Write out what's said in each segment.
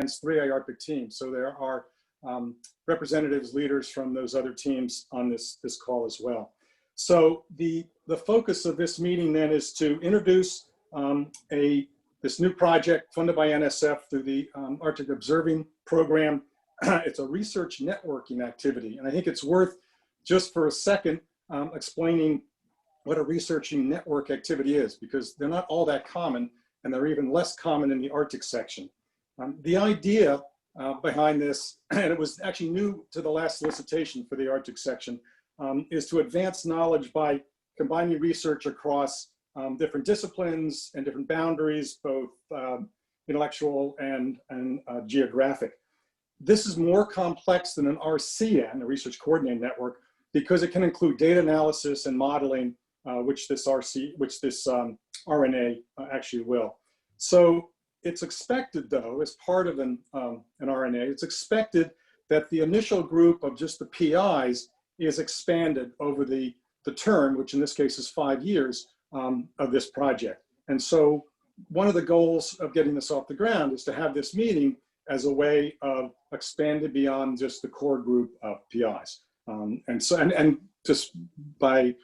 spans 3 IARPC teams. So there are representatives, leaders from those other teams on this call as well. So the focus of this meeting then is to introduce this new project funded by NSF through the Arctic Observing Program. It's a research networking activity. And I think it's worth just for a second explaining what a researching network activity is, because they're not all that common, and they're even less common in the Arctic section. The idea behind this, and it was actually new to the last solicitation for the Arctic section, is to advance knowledge by combining research across different disciplines and different boundaries, both intellectual and geographic. This is more complex than an RCN, a Research Coordinating Network, because it can include data analysis and modeling, which this RNA actually will. So it's expected, though, as part of an RNA, it's expected that the initial group of just the PIs is expanded over the term, which in this case is 5 years of this project. And so one of the goals of getting this off the ground is to have this meeting as a way of expanding beyond just the core group of PIs. And just by,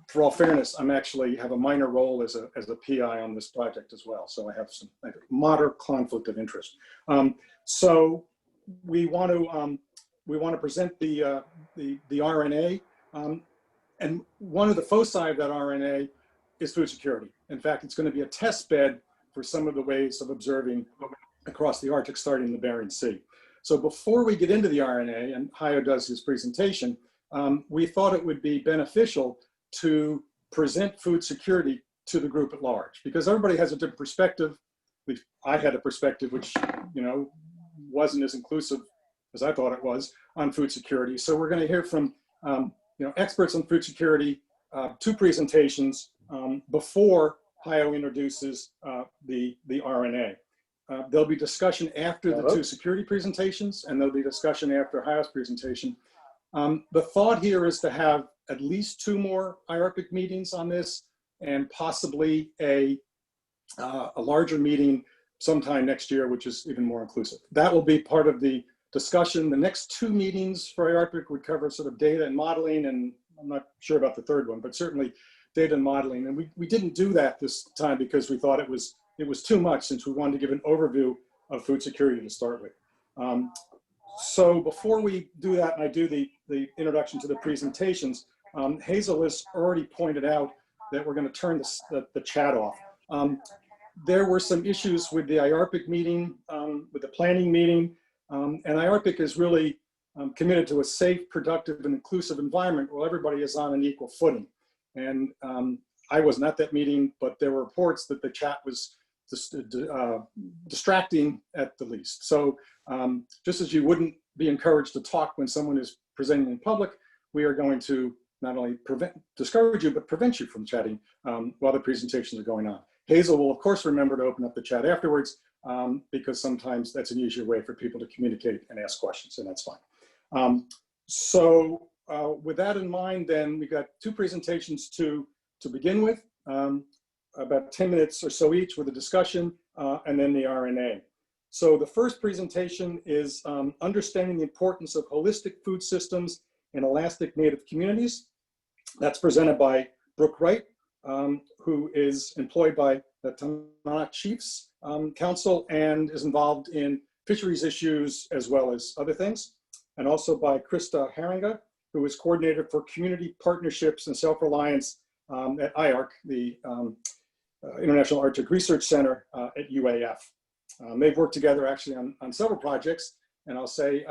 for all fairness, I'm actually have a minor role as a PI on this project as well. So I have some moderate conflict of interest. So we want to present the RNA, and one of the foci of that RNA is food security. In fact, it's going to be a test bed for some of the ways of observing across the Arctic, starting in the Bering Sea. So before we get into the RNA, and Hajo does his presentation, we thought it would be beneficial to present food security to the group at large, because everybody has a different perspective. I had a perspective which, wasn't as inclusive as I thought it was on food security. So we're going to hear from experts on food security, 2 presentations before Hajo introduces the RNA. There'll be discussion after the 2 security presentations, and there'll be discussion after Hajo's presentation. The thought here is to have at least 2 more IARPC meetings on this, and possibly a larger meeting sometime next year, which is even more inclusive. That will be part of the discussion. The next 2 meetings for IARPC would cover sort of data and modeling, and I'm not sure about the 3rd one, but certainly data and modeling. And we didn't do that this time because we thought it was too much, since we wanted to give an overview of food security to start with. So before we do that, and I do the introduction to the presentations, Hazel has already pointed out that we're going to turn the chat off. There were some issues with the IARPC meeting, with the planning meeting, and IARPC is really committed to a safe, productive, and inclusive environment where everybody is on an equal footing. And I wasn't at that meeting, but there were reports that the chat was distracting at the least. So just as you wouldn't be encouraged to talk when someone is presenting in public, we are going to not only discourage you, but prevent you from chatting while the presentations are going on. Hazel will, of course, remember to open up the chat afterwards, because sometimes that's an easier way for people to communicate and ask questions, and that's fine. So with that in mind, then we've got 2 presentations to begin with, about 10 minutes or so each with a discussion, and then the RNA. So the first presentation is Understanding the Importance of Holistic Food Systems in Elastic Native Communities. That's presented by Brooke Wright, who is employed by the Tanana Chiefs Council and is involved in fisheries issues as well as other things. And also by Krista Heeringa, who is coordinator for community partnerships and self-reliance at IARC, the International Arctic Research Center at UAF. They've worked together actually on several projects, and I'll say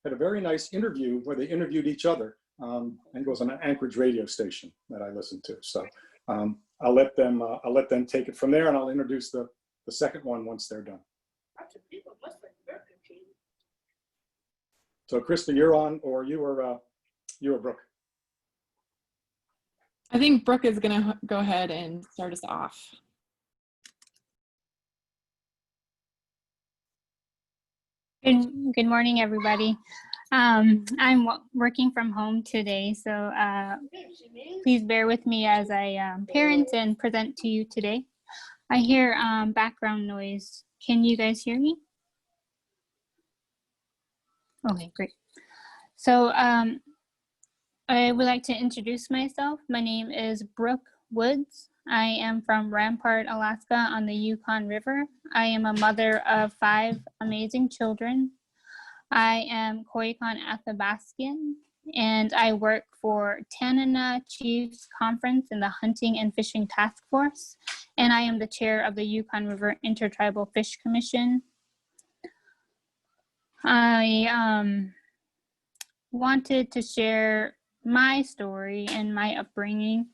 had a very nice interview where they interviewed each other, and it was on an Anchorage radio station that I listened to. So I'll let them take it from there, and I'll introduce the second one once they're done. So Krista, you're on, or you or Brooke? I think Brooke is going to go ahead and start us off. Good morning, everybody. I'm working from home today, so please bear with me as I parent and present to you today. I hear background noise. Can you guys hear me? Okay, great. So I would like to introduce myself. My name is Brooke Woods. I am from Rampart, Alaska on the Yukon River. I am a mother of 5 amazing children. I am Koyukon Athabascan, and I work for Tanana Chiefs Conference in the Hunting and Fishing Task Force, and I am the chair of the Yukon River Intertribal Fish Commission. I wanted to share my story and my upbringing.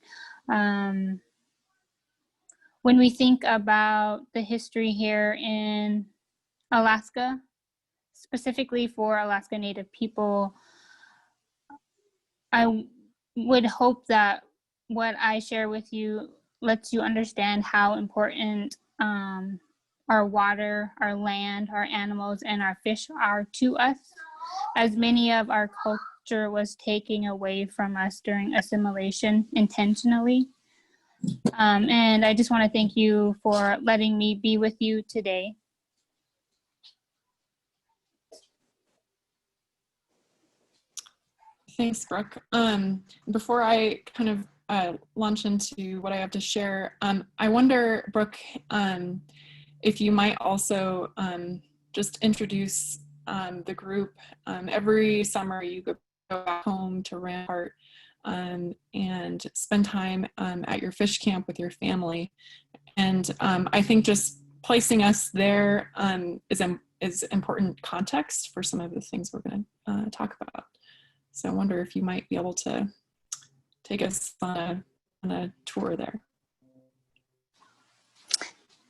When we think about the history here in Alaska, specifically for Alaska Native people, I would hope that what I share with you lets you understand how important our water, our land, our animals, and our fish are to us, as many of our culture was taken away from us during assimilation intentionally. And I just want to thank you for letting me be with you today. Thanks, Brooke. Before I kind of launch into what I have to share, I wonder, Brooke, if you might also just introduce the group. Every summer you go back home to Rampart and spend time at your fish camp with your family. And I think just placing us there is important context for some of the things we're going to talk about. So I wonder if you might be able to take us on a tour there.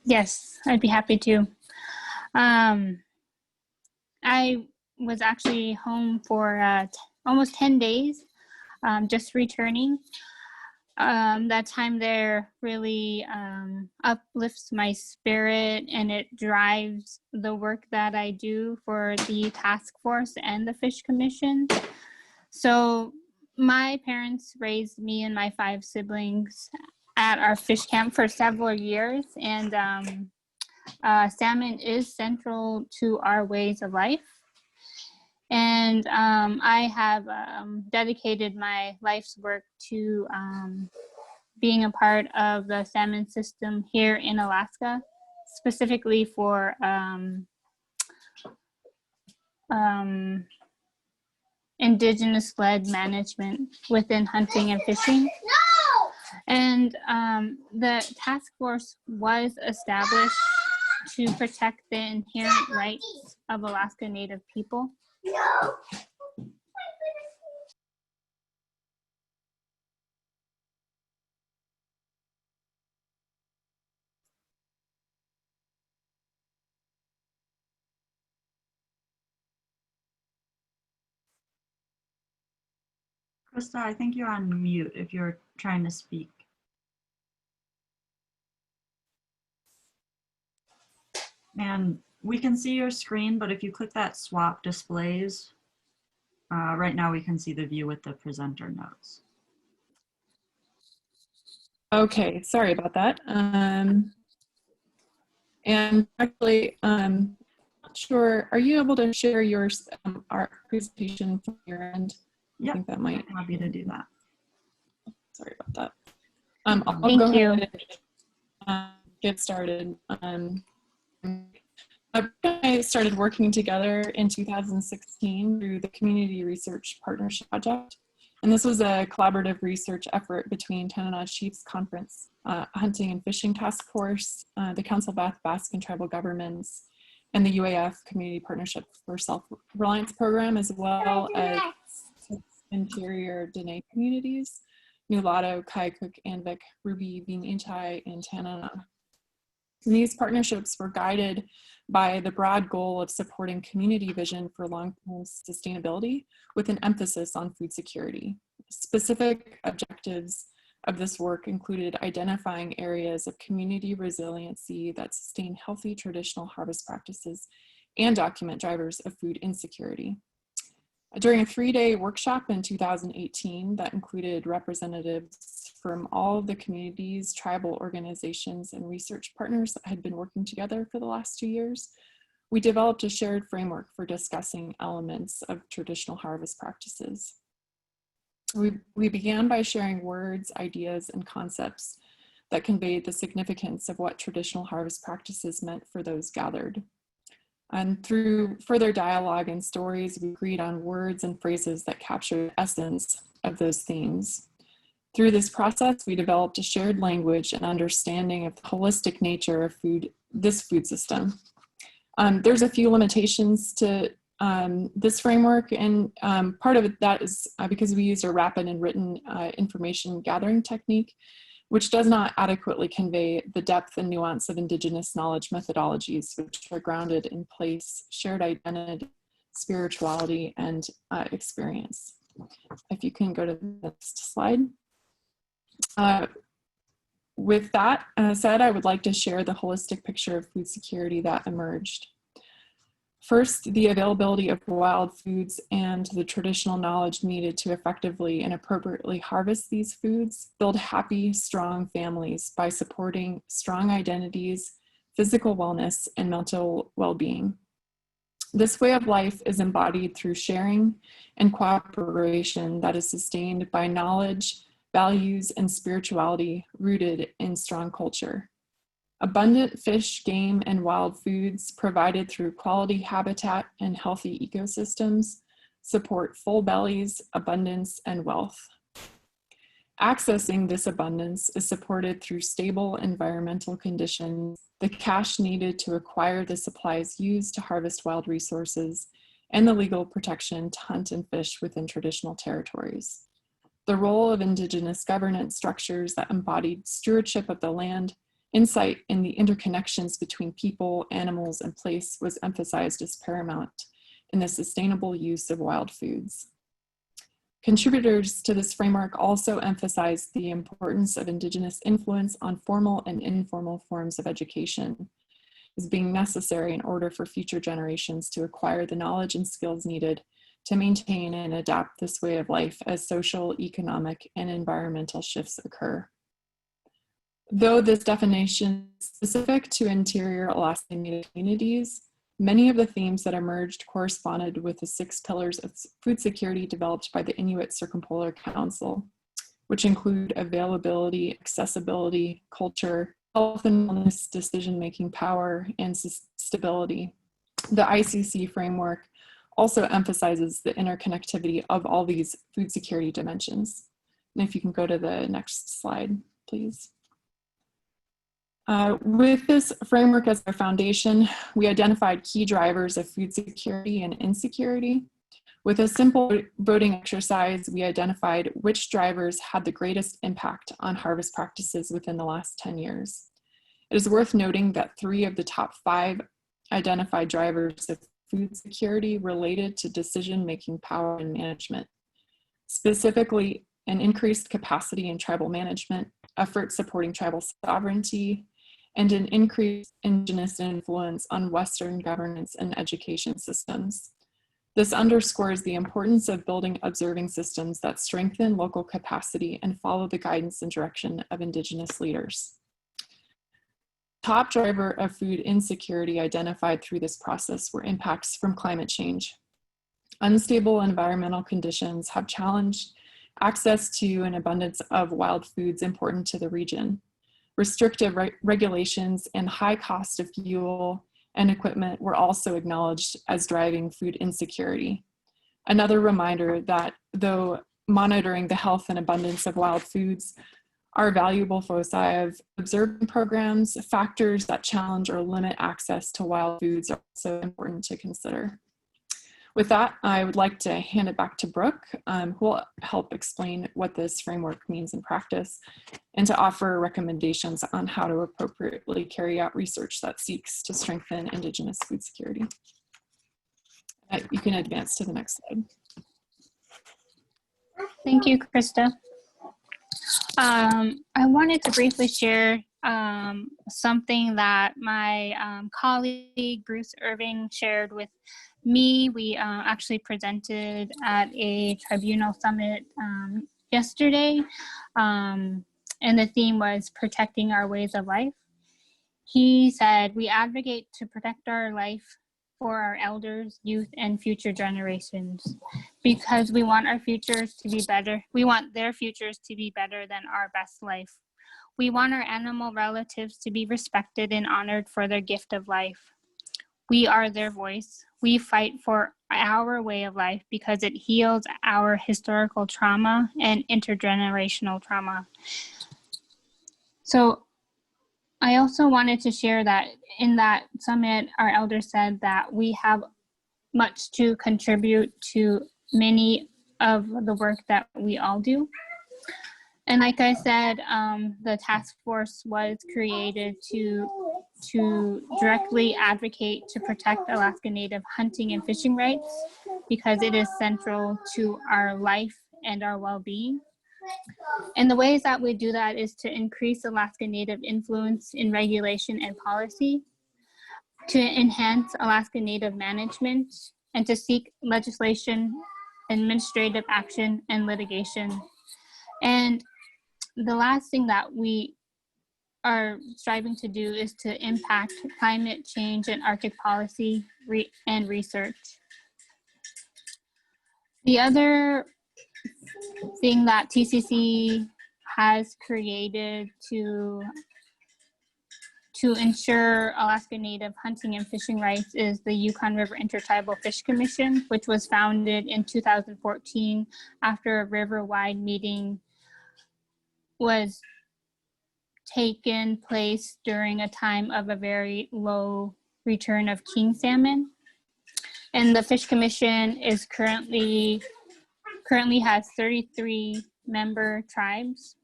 Yes, I'd be happy to. I was actually home for almost 10 days, just returning. That time there really uplifts my spirit, and it drives the work that I do for the task force and the Fish Commission. So my parents raised me and my 5 siblings at our fish camp for several years, and salmon is central to our ways of life. And I have dedicated my life's work to being a part of the salmon system here in Alaska, specifically for Indigenous-led management within hunting and fishing. No! And the task force was established to protect the inherent rights of Alaska Native people. No! Krista, I think you're on mute if you're trying to speak. And we can see your screen, but if you click that swap displays, right now we can see the view with the presenter notes. Okay, sorry about that. And actually, not sure, are you able to share your our presentation from your end? Yep, I think that might. I'm happy to do that. Sorry about that. I'll Thank go you. ahead and get started. I started working together in 2016 through the Community Research Partnership Project. And this was a collaborative research effort between Tanana Chiefs Conference, Hunting and Fishing Task Force, the Council of Athabascan Tribal Governments, and the UAF Community Partnership for Self-Reliance Program, as well as interior Dene communities, Nulato, Kaikook, Anvik, Ruby, Vininchai, and Tanana. And these partnerships were guided by the broad goal of supporting community vision for long-term sustainability with an emphasis on food security. Specific objectives of this work included identifying areas of community resiliency that sustain healthy traditional harvest practices and document drivers of food insecurity. During a 3-day workshop in 2018 that included representatives from all of the communities, tribal organizations, and research partners that had been working together for the last 2 years, we developed a shared framework for discussing elements of traditional harvest practices. We began by sharing words, ideas, and concepts that conveyed the significance of what traditional harvest practices meant for those gathered. And through further dialogue and stories, we agreed on words and phrases that captured the essence of those themes. Through this process, we developed a shared language and understanding of the holistic nature of this food system. There's a few limitations to this framework, and part of that is because we used a rapid and written information gathering technique, which does not adequately convey the depth and nuance of Indigenous knowledge methodologies, which are grounded in place, shared identity, spirituality, and experience. If you can go to the next slide. With that said, I would like to share the holistic picture of food security that emerged. First, the availability of wild foods and the traditional knowledge needed to effectively and appropriately harvest these foods build happy, strong families by supporting strong identities, physical wellness, and mental well-being. This way of life is embodied through sharing and cooperation that is sustained by knowledge, values, and spirituality rooted in strong culture. Abundant fish, game, and wild foods provided through quality habitat and healthy ecosystems support full bellies, abundance, and wealth. Accessing this abundance is supported through stable environmental conditions, the cash needed to acquire the supplies used to harvest wild resources, and the legal protection to hunt and fish within traditional territories. The role of Indigenous governance structures that embodied stewardship of the land, insight in the interconnections between people, animals, and place was emphasized as paramount in the sustainable use of wild foods. Contributors to this framework also emphasized the importance of Indigenous influence on formal and informal forms of education as being necessary in order for future generations to acquire the knowledge and skills needed to maintain and adapt this way of life as social, economic, and environmental shifts occur. Though this definition is specific to interior Alaskan Native communities, many of the themes that emerged corresponded with the 6 pillars of food security developed by the Inuit Circumpolar Council, which include availability, accessibility, culture, health and wellness, decision-making power, and stability. The ICC framework also emphasizes the interconnectivity of all these food security dimensions. And if you can go to the next slide, please. With this framework as our foundation, we identified key drivers of food security and insecurity. With a simple voting exercise, we identified which drivers had the greatest impact on harvest practices within the last 10 years. It is worth noting that 3 of the top 5 identified drivers of food security related to decision-making power and management, specifically an increased capacity in tribal management, efforts supporting tribal sovereignty, and an increased Indigenous influence on Western governance and education systems. This underscores the importance of building observing systems that strengthen local capacity and follow the guidance and direction of Indigenous leaders. Top driver of food insecurity identified through this process were impacts from climate change. Unstable environmental conditions have challenged access to an abundance of wild foods important to the region. Restrictive regulations and high cost of fuel and equipment were also acknowledged as driving food insecurity. Another reminder that though monitoring the health and abundance of wild foods are valuable foci of observing programs, factors that challenge or limit access to wild foods are also important to consider. With that, I would like to hand it back to Brooke, who will help explain what this framework means in practice and to offer recommendations on how to appropriately carry out research that seeks to strengthen Indigenous food security. You can advance to the next slide. Thank you, Krista. I wanted to briefly share something that my colleague Bruce Irving shared with me. We actually presented at a tribunal summit yesterday, and the theme was protecting our ways of life. He said, "We advocate to protect our life for our elders, youth, and future generations, because we want our futures to be better. We want their futures to be better than our best life. We want our animal relatives to be respected and honored for their gift of life. We are their voice. We fight for our way of life because it heals our historical trauma and intergenerational trauma. So I also wanted to share that in that summit, our elders said that we have much to contribute to many of the work that we all do. And like I said, the task force was created to directly advocate to protect Alaska Native hunting and fishing rights because it is central to our life and our well-being. And the ways that we do that is to increase Alaska Native influence in regulation and policy, to enhance Alaska Native management, and to seek legislation, administrative action, and litigation. And the last thing that we are striving to do is to impact climate change and Arctic policy and research. The other thing that TCC has created to ensure Alaska Native hunting and fishing rights is the Yukon River Intertribal Fish Commission, which was founded in 2014 after a river-wide meeting was taken place during a time of a very low return of king salmon. And the Fish Commission is currently has 33 member tribes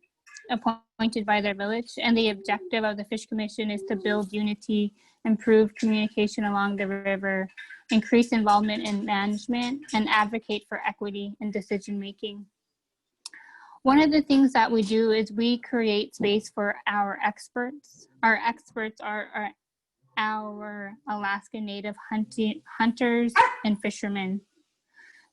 appointed by their village. And the objective of the Fish Commission is to build unity, improve communication along the river, increase involvement in management, and advocate for equity in decision-making. One of the things that we do is we create space for our experts. Our experts are our Alaska Native hunters and fishermen.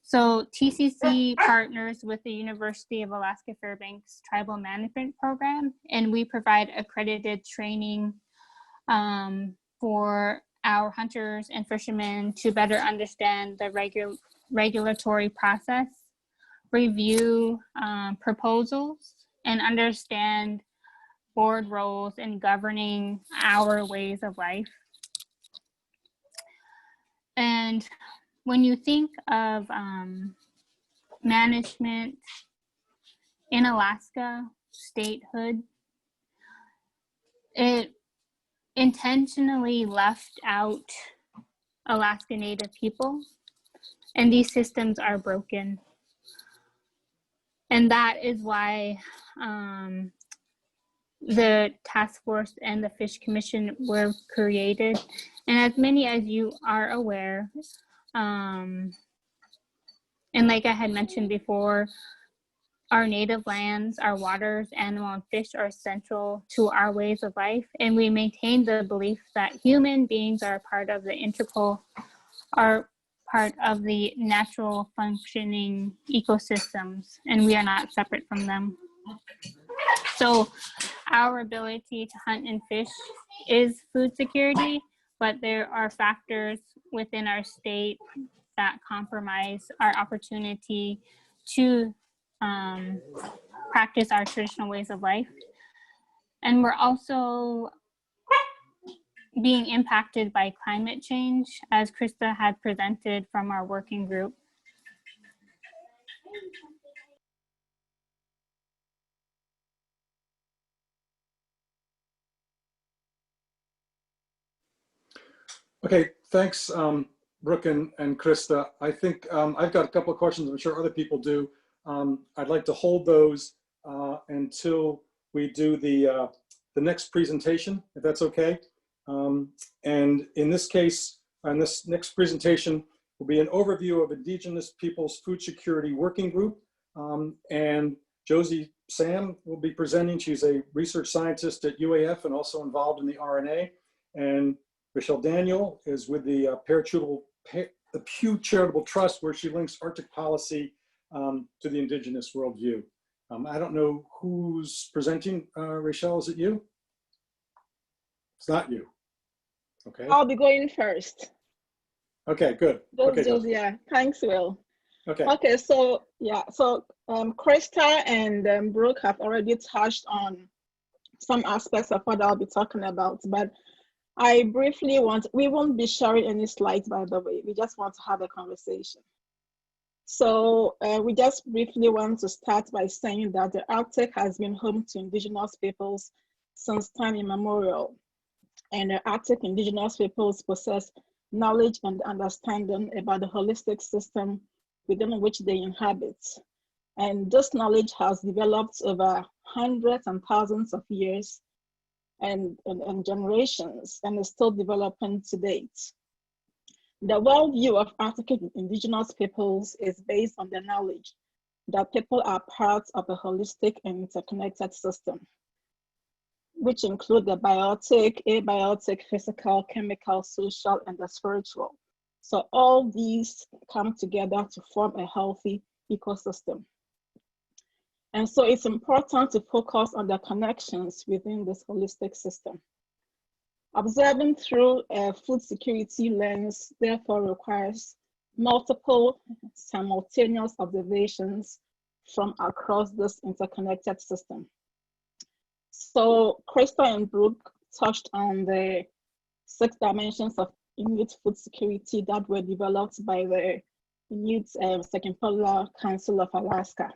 So TCC partners with the University of Alaska Fairbanks Tribal Management Program, and we provide accredited training for our hunters and fishermen to better understand the regulatory process, review proposals, and understand board roles in governing our ways of life. And when you think of management in Alaska, statehood, it intentionally left out Alaska Native people, and these systems are broken. And that is why the task force and the Fish Commission were created. And as many as you are aware, and like I had mentioned before, our native lands, our waters, animal, and fish are central to our ways of life. And we maintain the belief that human beings are part of the integral, are part of the natural functioning ecosystems, and we are not separate from them. So our ability to hunt and fish is food security, but there are factors within our state that compromise our opportunity to practice our traditional ways of life. And we're also being impacted by climate change, as Krista had presented from our working group. Okay, thanks, Brooke and Krista. I think I've got a couple of questions. I'm sure other people do. I'd like to hold those until we do the next presentation, if that's okay. And in this case, on this next presentation, will be an overview of Indigenous Peoples Food Security Working Group. And Josie Sam will be presenting. She's a research scientist at UAF and also involved in the RNA. And Raychelle Daniel is with the Pew Charitable Trust, where she links Arctic policy to the Indigenous worldview. I don't know who's presenting. Raychelle, is it you? It's not you. Okay. I'll be going first. Okay, good. Okay, Josie. Yeah, thanks, Will. Okay. Okay, so yeah, so Krista and Brooke have already touched on some aspects of what I'll be talking about, but I briefly we won't be sharing any slides, by the way. We just want to have a conversation. So we just briefly want to start by saying that the Arctic has been home to indigenous peoples since time immemorial. And the Arctic indigenous peoples possess knowledge and understanding about the holistic system within which they inhabit. And this knowledge has developed over hundreds and thousands of years and generations, and is still developing to date. The worldview of Arctic indigenous peoples is based on the knowledge that people are part of a holistic and interconnected system, which include the biotic, abiotic, physical, chemical, social, and the spiritual. So all these come together to form a healthy ecosystem. And so it's important to focus on the connections within this holistic system. Observing through a food security lens therefore requires multiple simultaneous observations from across this interconnected system. So Krista and Brooke touched on the 6 dimensions of Inuit food security that were developed by the Inuit Circumpolar Council of Alaska.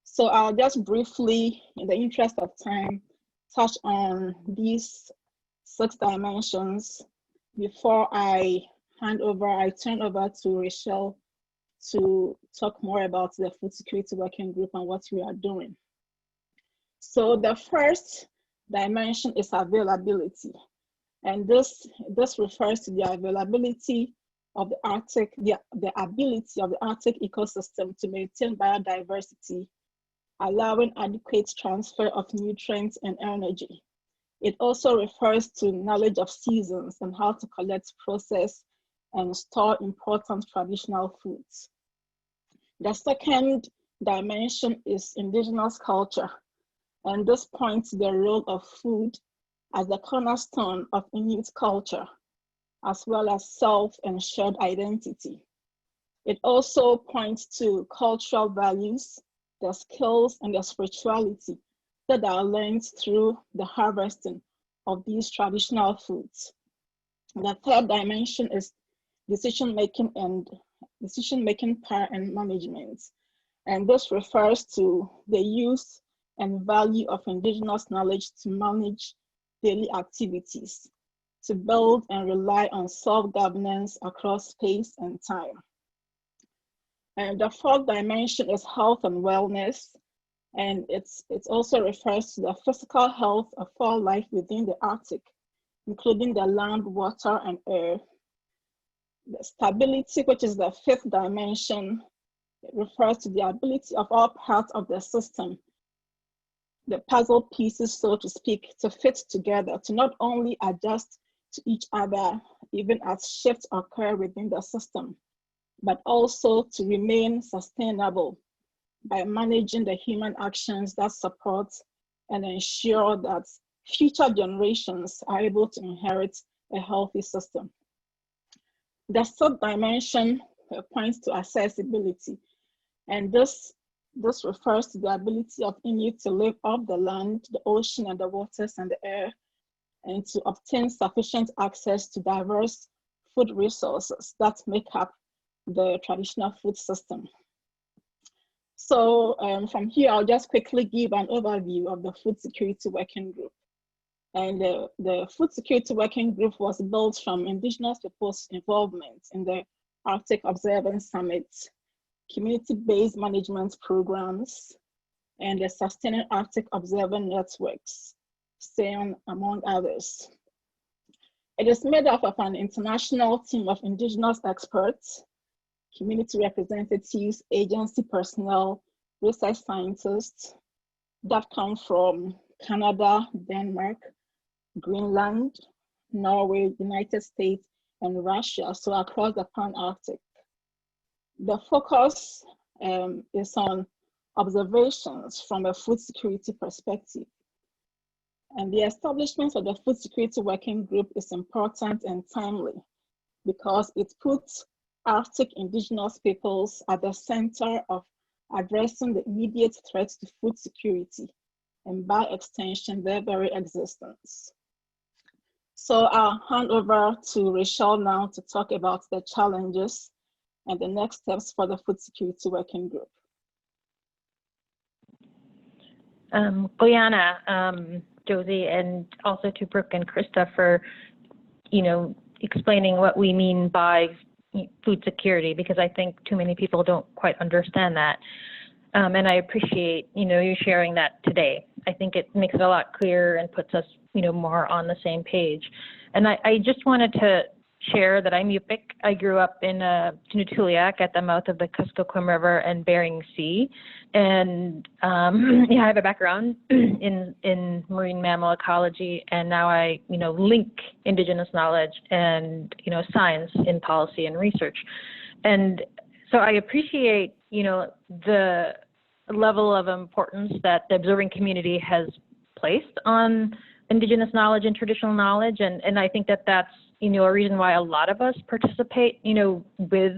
So I'll just briefly, in the interest of time, touch on these 6 dimensions before I turn over to Raychelle to talk more about the food security working group and what we are doing. So the first dimension is availability. And this refers to the availability of the Arctic, the ability of the Arctic ecosystem to maintain biodiversity, allowing adequate transfer of nutrients and energy. It also refers to knowledge of seasons and how to collect, process, and store important traditional foods. The second dimension is indigenous culture. And this points to the role of food as the cornerstone of Inuit culture, as well as self and shared identity. It also points to cultural values, the skills, and the spirituality that are learned through the harvesting of these traditional foods. The third dimension is decision-making power and management. And this refers to the use and value of indigenous knowledge to manage daily activities, to build and rely on self-governance across space and time. And the fourth dimension is health and wellness. And it also refers to the physical health of all life within the Arctic, including the land, water, and air. The stability, which is the fifth dimension, it refers to the ability of all parts of the system, the puzzle pieces, so to speak, to fit together, to not only adjust to each other, even as shifts occur within the system, but also to remain sustainable by managing the human actions that support and ensure that future generations are able to inherit a healthy system. The third dimension points to accessibility, and this refers to the ability of Inuit to live off the land, the ocean, and the waters and the air, and to obtain sufficient access to diverse food resources that make up the traditional food system. So from here, I'll just quickly give an overview of the Food Security Working Group. And the Food Security Working Group was built from Indigenous people's involvement in the Arctic Observance Summit, community-based management programs, and the Sustaining Arctic Observer Networks, SAN, among others. It is made up of an international team of Indigenous experts, community representatives, agency personnel, research scientists that come from Canada, Denmark, Greenland, Norway, United States, and Russia, so across the Pan-Arctic. The focus is on observations from a food security perspective. And the establishment of the Food Security Working Group is important and timely because it puts Arctic Indigenous peoples at the center of addressing the immediate threats to food security and by extension, their very existence. So I'll hand over to Raychelle now to talk about the challenges and the next steps for the Food Security Working Group. Guyana, Josie, and also to Brooke and Krista for, explaining what we mean by food security, because I think too many people don't quite understand that. And I appreciate, you sharing that today. I think it makes it a lot clearer and puts us, more on the same page. And I just wanted to share that I'm Yupik. I grew up in Tunutuliak at the mouth of the Kuskokwim River and Bering Sea. And I have a background in marine mammal ecology, and now I, link Indigenous knowledge and, science in policy and research. And so I appreciate, the level of importance that the observing community has placed on Indigenous knowledge and traditional knowledge. And I think that that's, a reason why a lot of us participate, with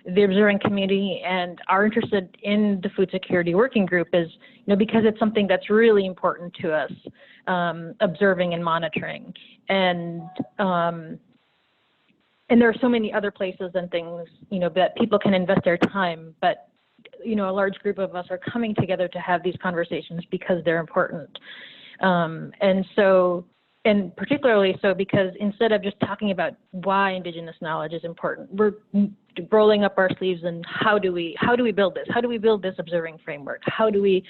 the observing community and are interested in the food security working group is, because it's something that's really important to us, observing and monitoring. And there are so many other places and things, that people can invest their time, but, a large group of us are coming together to have these conversations because they're important. And particularly so because instead of just talking about why Indigenous knowledge is important, we're rolling up our sleeves and how do we build this? How do we build this observing framework? How do we,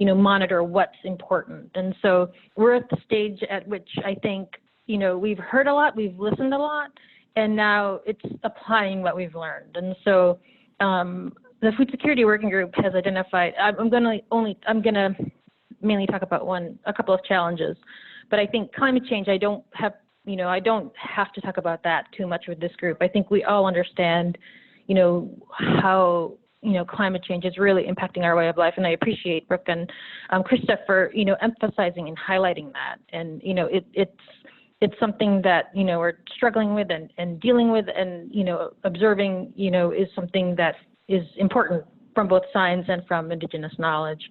monitor what's important? And so we're at the stage at which I think, we've heard a lot, we've listened a lot, and now it's applying what we've learned. And so the Food Security Working Group has identified, I'm gonna mainly talk about a couple of challenges. But I think climate change, I don't have to talk about that too much with this group. I think we all understand, how, climate change is really impacting our way of life. And I appreciate Brooke and Krista for, emphasizing and highlighting that. And, it's something that, we're struggling with and dealing with and, observing, is something that is important from both science and from Indigenous knowledge.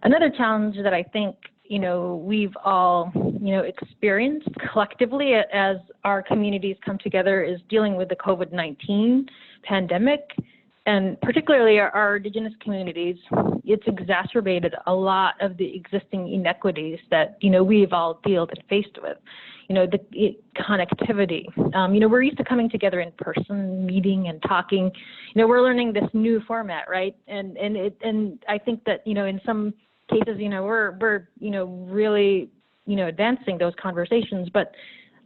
Another challenge that I think, we've all, experienced collectively as our communities come together is dealing with the COVID-19 pandemic. And particularly our Indigenous communities, it's exacerbated a lot of the existing inequities that, we've all dealt and faced with. The connectivity. We're used to coming together in person, meeting and talking. We're learning this new format, right? And I think that, in some cases, we're really, advancing those conversations, but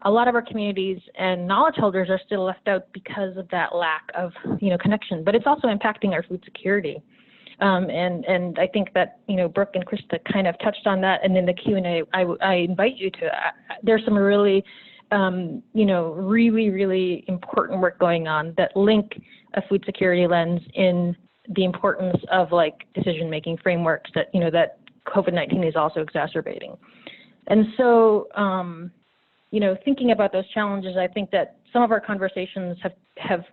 a lot of our communities and knowledge holders are still left out because of that lack of, connection, but it's also impacting our food security. And I think that, Brooke and Krista kind of touched on that. And in the Q&A, I invite you to, there's some really, really important work going on that link a food security lens in the importance of decision-making frameworks that, that COVID-19 is also exacerbating. And so, thinking about those challenges, I think that some of our conversations have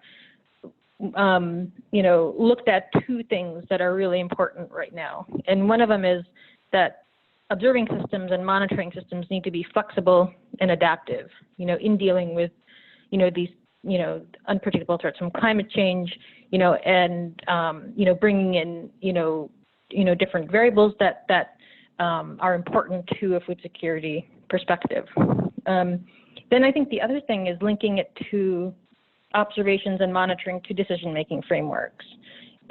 looked at two things that are really important right now. And one of them is that observing systems and monitoring systems need to be flexible and adaptive, in dealing with, these, unpredictable threats from climate change, and, bringing in, different variables that are important to a food security perspective. Then I think the other thing is linking it to observations and monitoring to decision-making frameworks.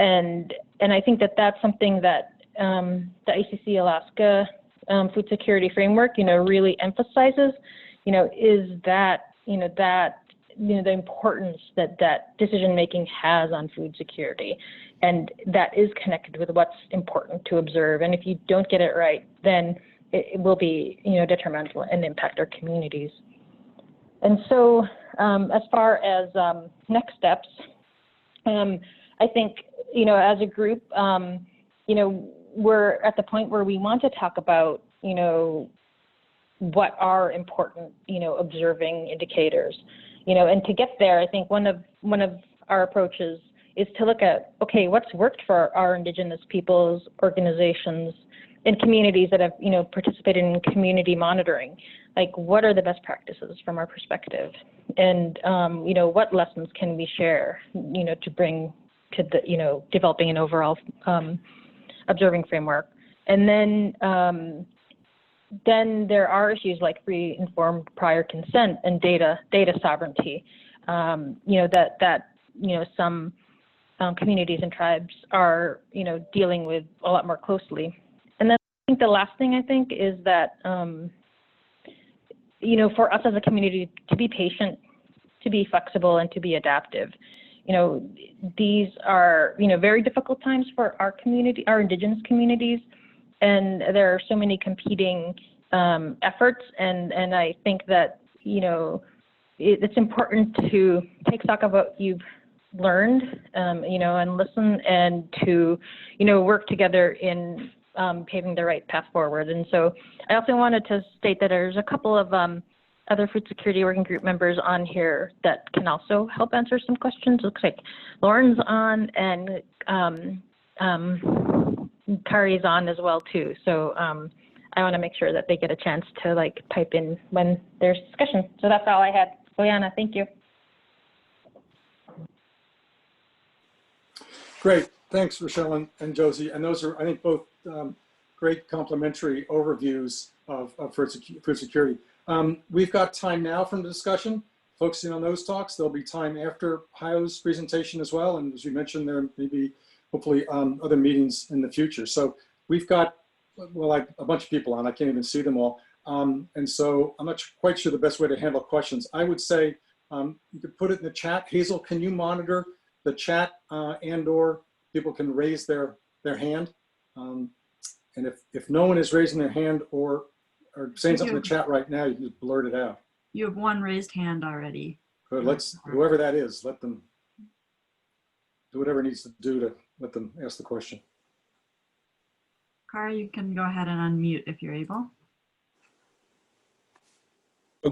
And I think that that's something that the ACC Alaska Food Security Framework, really emphasizes, is that, the importance that decision-making has on food security. And that is connected with what's important to observe. And if you don't get it right, then it will be, detrimental and impact our communities. And so as far as next steps, I think, as a group, we're at the point where we want to talk about, what are important, observing indicators, and to get there, I think one of our approaches is to look at, okay, what's worked for our Indigenous peoples, organizations, and communities that have, participated in community monitoring. Like, what are the best practices from our perspective? And, what lessons can we share, to bring to the, developing an overall observing framework. And then there are issues like free, informed, prior consent and data sovereignty, some communities and tribes are, dealing with a lot more closely. And then I think the last thing is that, for us as a community to be patient, to be flexible, and to be adaptive. These are, very difficult times for our community, our Indigenous communities, and there are so many competing efforts. And I think that, it's important to take stock of what you've learned, and listen, and to, work together in paving the right path forward. And so I also wanted to state that there's a couple of other food security working group members on here that can also help answer some questions. Looks like Lauren's on, and Kari's on as well too. So I want to make sure that they get a chance to pipe in when there's discussion. So that's all I had. Liana, thank you. Great, thanks Raychelle and Josie. And those are, I think, both great complementary overviews of food security. We've got time now from the discussion, focusing on those talks. There'll be time after Hajo's presentation as well. And as you mentioned, there may be hopefully other meetings in the future. So we've got, well, like a bunch of people on, I can't even see them all. And so I'm not quite sure the best way to handle questions. I would say you could put it in the chat. Hazel, can you monitor the chat and/or people can raise their hand? And if no one is raising their hand or saying something in the chat right now, you can just blurt it out. You have one raised hand already. Good. Whoever that is, let them do whatever it needs to do to let them ask the question. Kara, you can go ahead and unmute if you're able.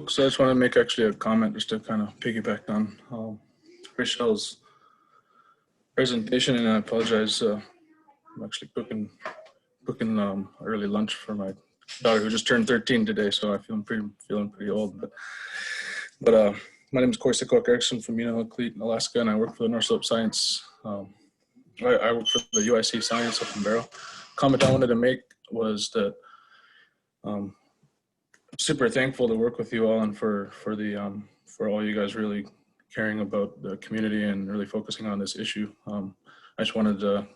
So I just want to make actually a comment just to kind of piggyback on Raychelle's presentation, and I apologize. I'm actually cooking early lunch for my daughter who just turned 13 today, so I feel feeling pretty old. But my name is Krista Alaska Heeringa from Untitled, Alaska, and I work for the North Slope Science. I work for the UIC Science up in Barrow. Comment I wanted to make was that I'm super thankful to work with you all and for all you guys really caring about the community and really focusing on this issue. I just wanted to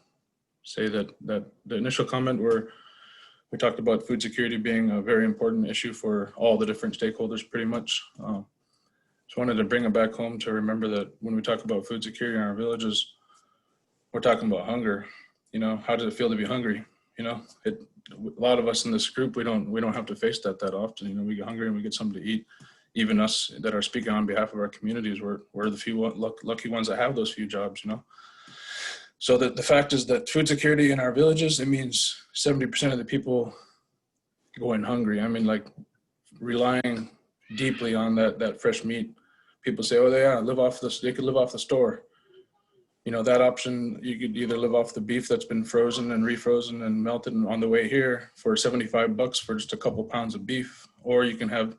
say that the initial comment where we talked about food security being a very important issue for all the different stakeholders pretty much. Just wanted to bring it back home to remember that when we talk about food security in our villages, we're talking about hunger. How does it feel to be hungry? A lot of us in this group, we don't have to face that often. We get hungry and we get something to eat. Even us that are speaking on behalf of our communities, we're the few lucky ones that have those few jobs. So the fact is that food security in our villages, it means 70% of the people going hungry. I mean, like relying deeply on that fresh meat. People say, oh, they could live off the store. That option, you could either live off the beef that's been frozen and refrozen and melted on the way here for $75 for just a couple pounds of beef, or you can have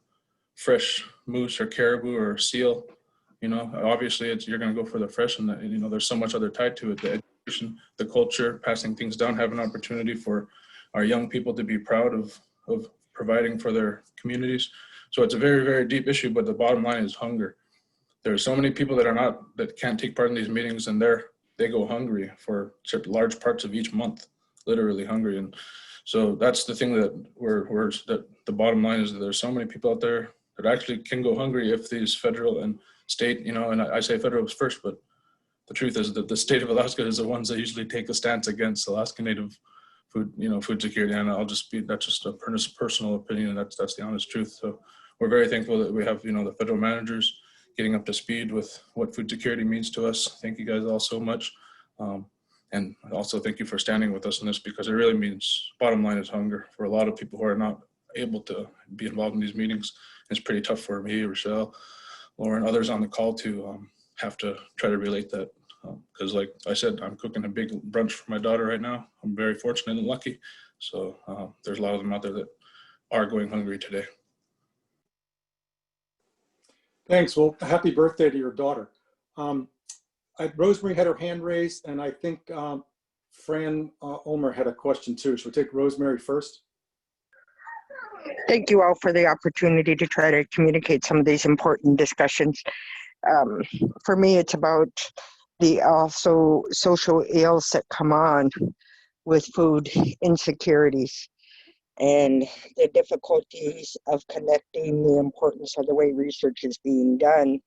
fresh moose or caribou or seal. Obviously you're going to go for the fresh, and there's so much other tied to it. The education, the culture, passing things down, have an opportunity for our young people to be proud of providing for their communities. So it's a very, very deep issue, but the bottom line is hunger. There are so many people that can't take part in these meetings, and they go hungry for large parts of each month, literally hungry. And so that's the thing that that the bottom line is that there's so many people out there that actually can go hungry if these federal and state, and I say federal first, but the truth is that the state of Alaska is the ones that usually take a stance against Alaska Native food, food security. And that's just a personal opinion, and that's the honest truth. So we're very thankful that we have, the federal managers getting up to speed with what food security means to us. Thank you guys all so much. And also thank you for standing with us in this, because it really means, bottom line is hunger. For a lot of people who are not able to be involved in these meetings, it's pretty tough for me, Raychelle, Lauren, others on the call to have to try to relate that. Because like I said, I'm cooking a big brunch for my daughter right now. I'm very fortunate and lucky. So there's a lot of them out there that are going hungry today. Thanks. Well, happy birthday to your daughter. Rosemary had her hand raised, and I think Fran Ulmer had a question too. Should we take Rosemary first? Thank you all for the opportunity to try to communicate some of these important discussions. For me, it's about the also social ills that come on with food insecurities and the difficulties of connecting the importance of the way research is being done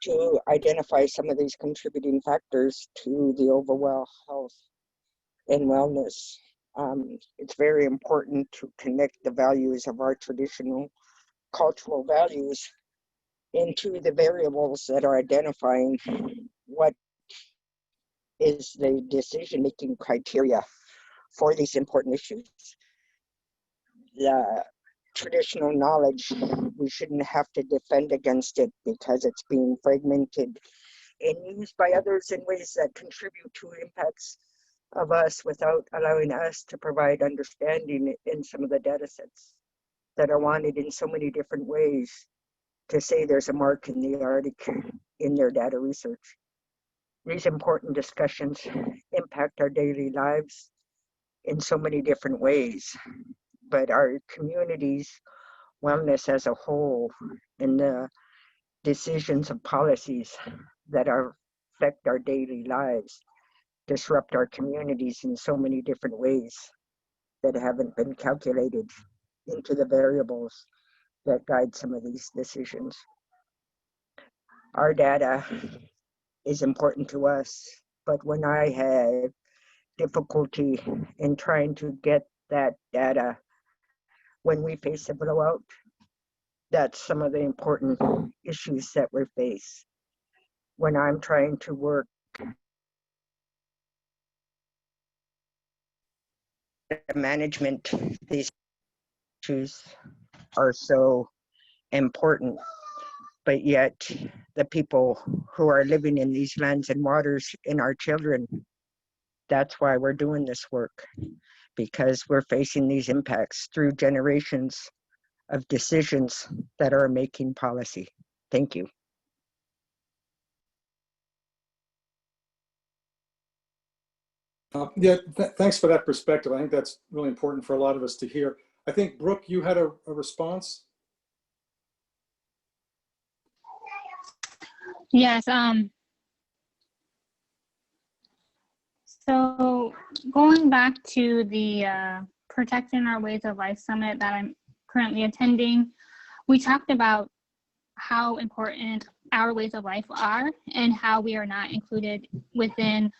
to identify some of these contributing factors to the overall health and wellness. It's very important to connect the values of our traditional cultural values into the variables that are identifying what is the decision-making criteria for these important issues. The traditional knowledge, we shouldn't have to defend against it because it's being fragmented and used by others in ways that contribute to impacts of us without allowing us to provide understanding in some of the data sets that are wanted in so many different ways to say there's a mark in the Arctic in their data research. These important discussions impact our daily lives in so many different ways, but our community's wellness as a whole and the decisions of policies that affect our daily lives disrupt our communities in so many different ways that haven't been calculated into the variables that guide some of these decisions. Our data is important to us, but when I have difficulty in trying to get that data when we face a blowout, that's some of the important issues that we face. When I'm trying to work management, these issues are so important, but yet the people who are living in these lands and waters and our children, that's why we're doing this work, because we're facing these impacts through generations of decisions that are making policy. Thank you. Thanks for that perspective. I think that's really important for a lot of us to hear. I think, Brooke, you had a response? Yes. So going back to the Protecting Our Ways of Life Summit that I'm currently attending, we talked about how important our ways of life are and how we are not included within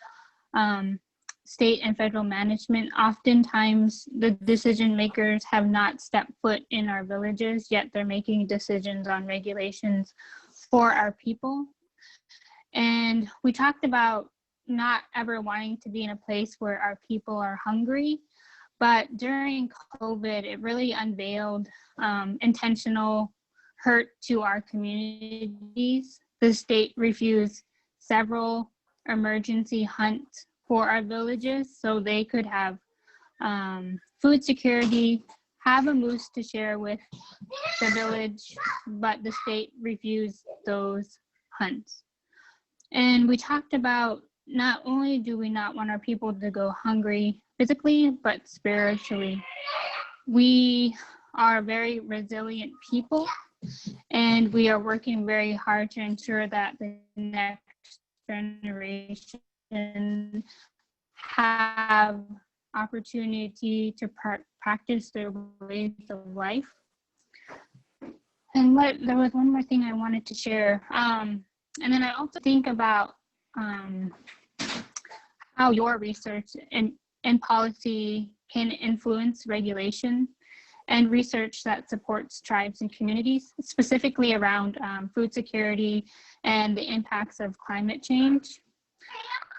state and federal management. Oftentimes, the decision makers have not stepped foot in our villages, yet they're making decisions on regulations for our people. And we talked about not ever wanting to be in a place where our people are hungry, but during COVID, it really unveiled intentional hurt to our communities. The state refused several emergency hunts for our villages so they could have food security, have a moose to share with the village, but the state refused those hunts. And we talked about not only do we not want our people to go hungry physically, but spiritually. We are very resilient people, and we are working very hard to ensure that the next generation have opportunity to practice their ways of life. And there was one more thing I wanted to share. And then I also think about how your research and policy can influence regulation and research that supports tribes and communities, specifically around food security and the impacts of climate change.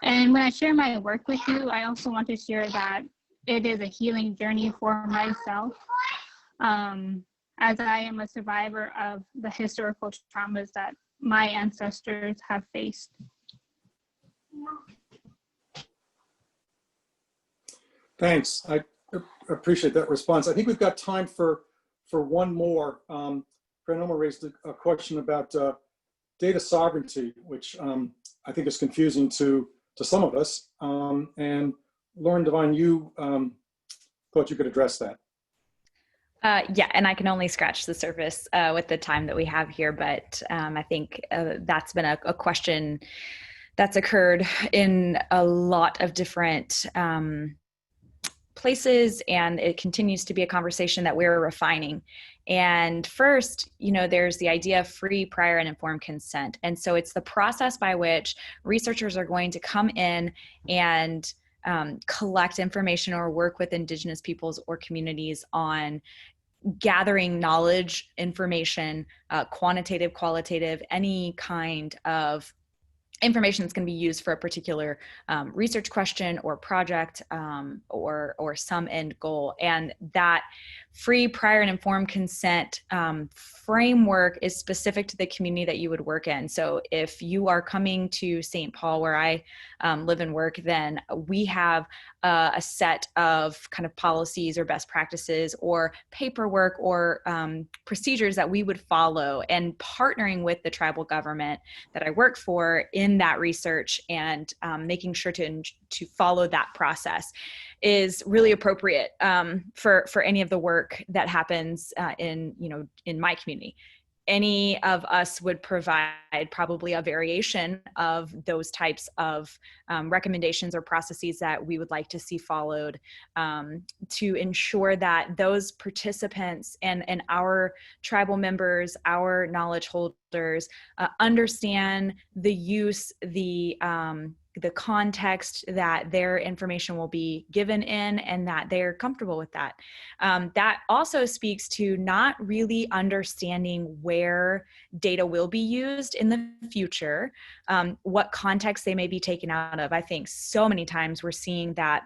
And when I share my work with you, I also want to share that it is a healing journey for myself, as I am a survivor of the historical traumas that my ancestors have faced. Thanks. I appreciate that response. I think we've got time for one more. Pranoma raised a question about data sovereignty, which I think is confusing to some of us. And Lauren Devine, you thought you could address that. Yeah, and I can only scratch the surface with the time that we have here, but I think that's been a question that's occurred in a lot of different places, and it continues to be a conversation that we're refining. And first, there's the idea of free, prior, and informed consent. And so it's the process by which researchers are going to come in and collect information or work with Indigenous peoples or communities on gathering knowledge, information, quantitative, qualitative, any kind of information that's going to be used for a particular research question or project or some end goal. And that free, prior, and informed consent framework is specific to the community that you would work in. So if you are coming to St. Paul, where I live and work, then we have a set of kind of policies or best practices or paperwork or procedures that we would follow, and partnering with the tribal government that I work for in that research and making sure to follow that process is really appropriate for any of the work that happens in my community. Any of us would provide probably a variation of those types of recommendations or processes that we would like to see followed to ensure that those participants and our tribal members, our knowledge holders, understand the use, the context that their information will be given in, and that they're comfortable with that. That also speaks to not really understanding where data will be used in the future, what context they may be taken out of. I think so many times we're seeing that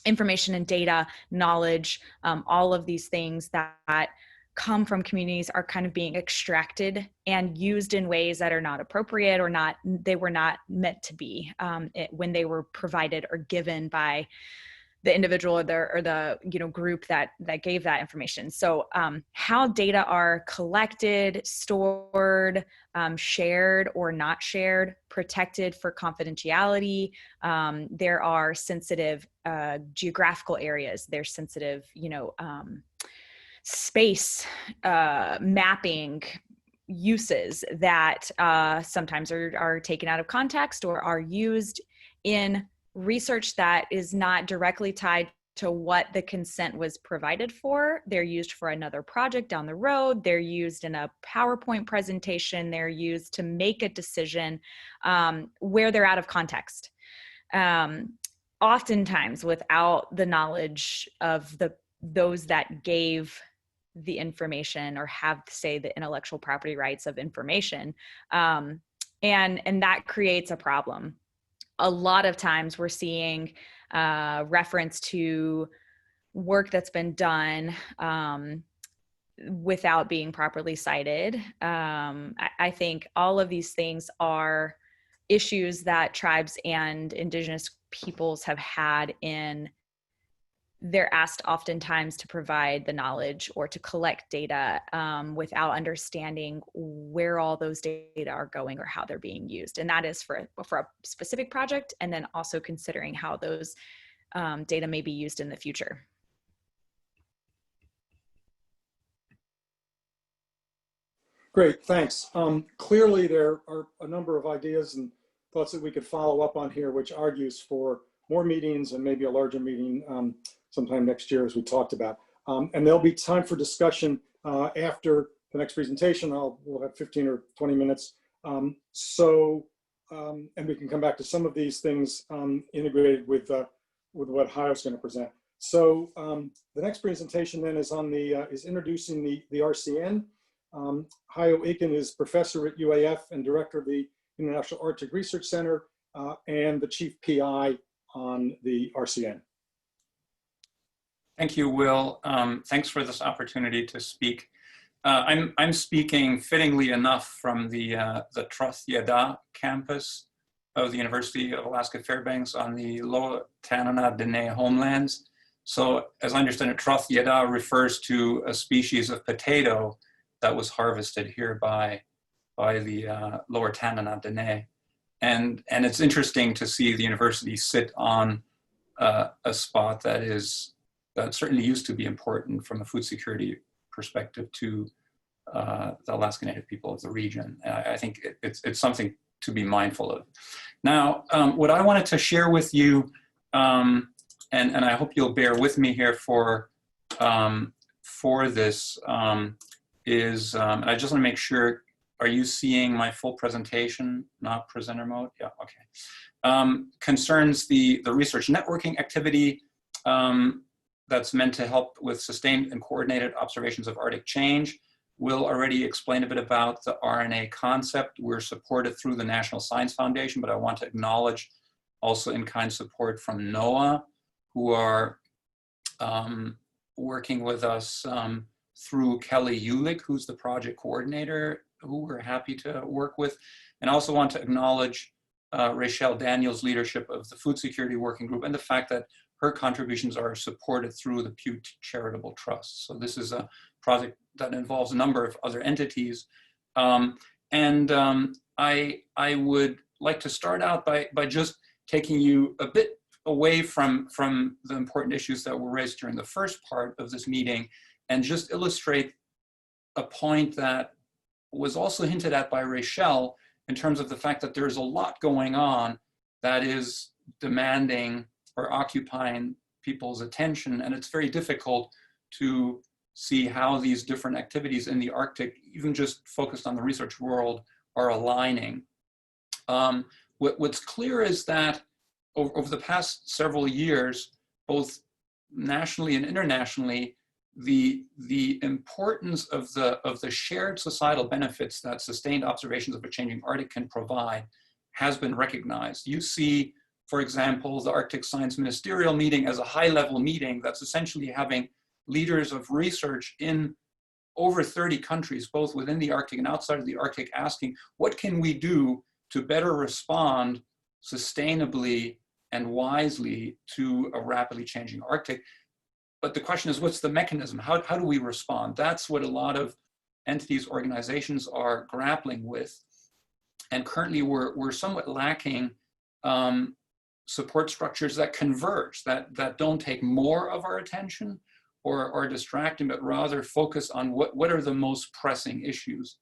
information and data, knowledge, all of these things that come from communities are kind of being extracted and used in ways that are not appropriate or they were not meant to be when they were provided or given by the individual or the group that gave that information. So how data are collected, stored, shared or not shared, protected for confidentiality. There are sensitive geographical areas. There's sensitive, space mapping uses that sometimes are taken out of context or are used in research that is not directly tied to what the consent was provided for. They're used for another project down the road. They're used in a PowerPoint presentation. They're used to make a decision where they're out of context. Oftentimes without the knowledge of those that gave the information or have, say, the intellectual property rights of information. And that creates a problem. A lot of times we're seeing reference to work that's been done without being properly cited. I think all of these things are issues that tribes and Indigenous peoples have had in they're asked oftentimes to provide the knowledge or to collect data without understanding where all those data are going or how they're being used. And that is for a specific project, and then also considering how those data may be used in the future. Great, thanks. Clearly there are a number of ideas and thoughts that we could follow up on here, which argues for more meetings and maybe a larger meeting sometime next year, as we talked about. And there'll be time for discussion after the next presentation. We'll have 15 or 20 minutes. And we can come back to some of these things integrated with what Hajo's going to present. So the next presentation then is on is introducing the RCN. Hajo Eicken is professor at UAF and director of the International Arctic Research Center and the chief PI on the RCN. Thank you, Will. Thanks for this opportunity to speak. I'm speaking fittingly enough from the Troth Yada campus of the University of Alaska Fairbanks on the Lower Tanana Dene homelands. So as I understand it, Troth Yada refers to a species of potato that was harvested here by the Lower Tanana Dene. And it's interesting to see the university sit on a spot that certainly used to be important from a food security perspective to the Alaska Native people of the region. I think it's something to be mindful of. Now, what I wanted to share with you, and I hope you'll bear with me here for this, is I just want to make sure, are you seeing my full presentation, not presenter mode? Yeah, okay. Concerns the research networking activity that's meant to help with sustained and coordinated observations of Arctic change. Will already explain a bit about the RNA concept. We're supported through the National Science Foundation, but I want to acknowledge also in-kind support from NOAA, who are working with us through Kelly Ulick, who's the project coordinator, who we're happy to work with. And I also want to acknowledge Raychelle Daniel's leadership of the Food Security Working Group and the fact that her contributions are supported through the Pew Charitable Trust. So this is a project that involves a number of other entities. I would like to start out by just taking you a bit away from the important issues that were raised during the first part of this meeting and just illustrate a point that was also hinted at by Raychelle in terms of the fact that there's a lot going on that is demanding or occupying people's attention, and it's very difficult to see how these different activities in the Arctic, even just focused on the research world, are aligning. What's clear is that over the past several years, both nationally and internationally, the importance of the shared societal benefits that sustained observations of a changing Arctic can provide has been recognized. You see, for example, the Arctic Science Ministerial Meeting as a high-level meeting that's essentially having leaders of research in over 30 countries, both within the Arctic and outside of the Arctic, asking, what can we do to better respond sustainably and wisely to a rapidly changing Arctic? But the question is, what's the mechanism? How do we respond? That's what a lot of entities, organizations are grappling with. And currently we're somewhat lacking support structures that converge, that don't take more of our attention or are distracting, but rather focus on what are the most pressing issues.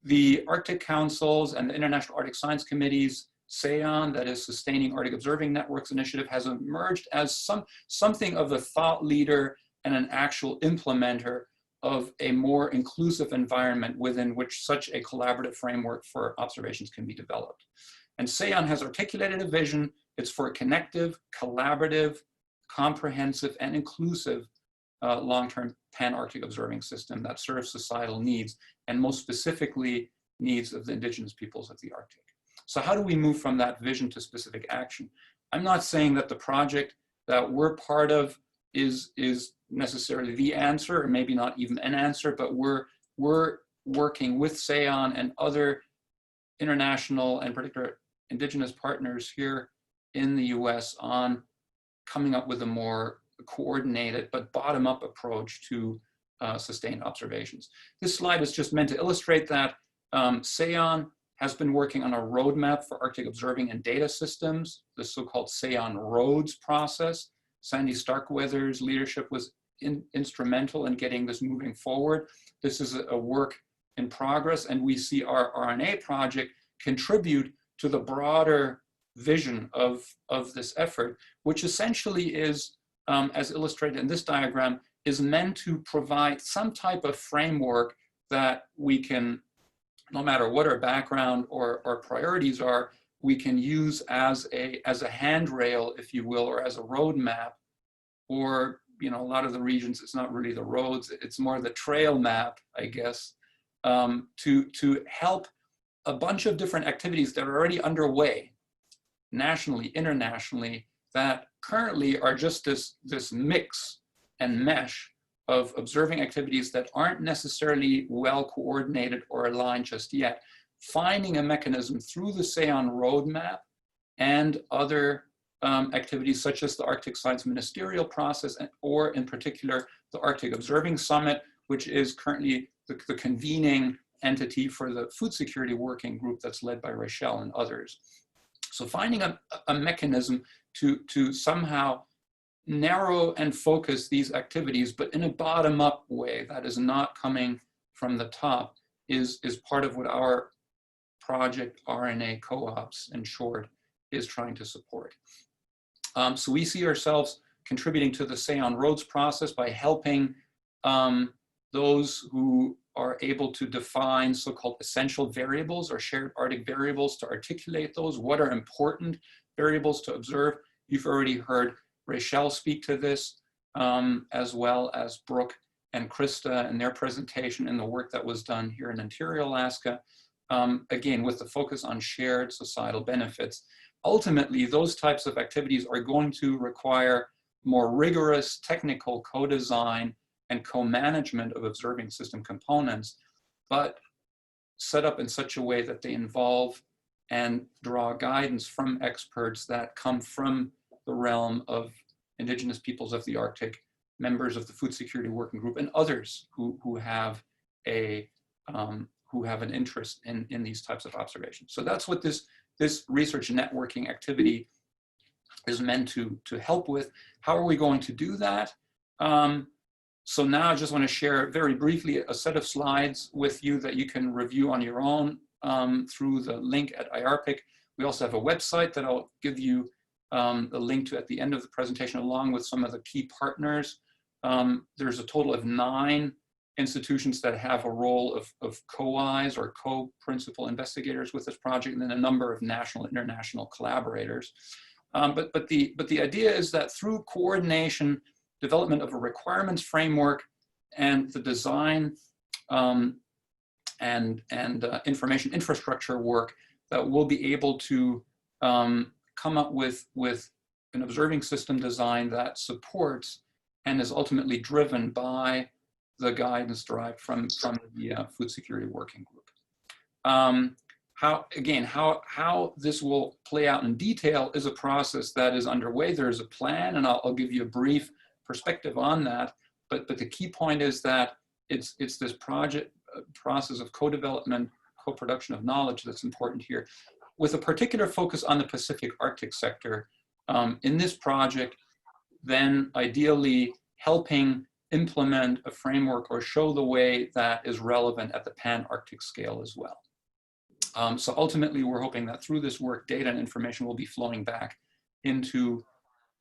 The Arctic Councils and the International Arctic Science Committee's SAON, that is Sustaining Arctic Observing Networks initiative, has emerged as something of a thought leader and an actual implementer of a more inclusive environment within which such a collaborative framework for observations can be developed. And SAON has articulated a vision. It's for a connective, collaborative, comprehensive, and inclusive long-term pan-Arctic observing system that serves societal needs, and most specifically needs of the indigenous peoples of the Arctic. So how do we move from that vision to specific action? I'm not saying that the project that we're part of is necessarily the answer, or maybe not even an answer, but we're working with SAON and other international and particular indigenous partners here in the US on coming up with a more coordinated but bottom-up approach to sustained observations. This slide is just meant to illustrate that SAON has been working on a roadmap for Arctic observing and data systems, the so-called SAON Roads process. Sandy Starkweather's leadership was instrumental in getting this moving forward. This is a work in progress, and we see our RNA project contribute to the broader vision of this effort, which essentially is, as illustrated in this diagram, is meant to provide some type of framework that we can, no matter what our background or priorities are, we can use as a handrail, if you will, or as a roadmap. Or, you know, a lot of the regions, it's not really the roads, it's more the trail map, I guess, to help a bunch of different activities that are already underway, nationally, internationally, that currently are just this mix and mesh of observing activities that aren't necessarily well coordinated or aligned just yet, finding a mechanism through the SAON roadmap and other activities such as the Arctic Science Ministerial process, or in particular, the Arctic Observing Summit, which is currently the convening entity for the Food Security Working Group that's led by Raychelle and others. So finding a mechanism to somehow narrow and focus these activities, but in a bottom-up way that is not coming from the top, is part of what our project RNA COObs, in short, is trying to support. So we see ourselves contributing to the SAON Roads process by helping those who are able to define so-called essential variables or shared Arctic variables, to articulate those. What are important variables to observe? You've already heard Raychelle speak to this, as well as Brooke and Krista in their presentation and the work that was done here in Interior Alaska, again, with the focus on shared societal benefits. Ultimately, those types of activities are going to require more rigorous technical co-design and co-management of observing system components, but set up in such a way that they involve and draw guidance from experts that come from the realm of Indigenous peoples of the Arctic, members of the Food Security Working Group, and others who have an interest in these types of observations. So that's what this research networking activity is meant to help with. How are we going to do that? So now I just want to share very briefly a set of slides with you that you can review on your own through the link at IARPC. We also have a website that I'll give you the link to at the end of the presentation, along with some of the key partners. There's a total of 9 institutions that have a role of co-eyes or co-principal investigators with this project, and then a number of national and international collaborators. But the idea is that through coordination, development of a requirements framework, and the design and information infrastructure work, that we'll be able to come up with an observing system design that supports and is ultimately driven by the guidance derived from the Food Security Working Group. How this will play out in detail is a process that is underway. There's a plan, and I'll give you a brief perspective on that. But the key point is that it's this process of co-development, co-production of knowledge that's important here, with a particular focus on the Pacific Arctic sector in this project, then ideally helping implement a framework or show the way that is relevant at the pan-Arctic scale as well. So ultimately, we're hoping that through this work, data and information will be flowing back into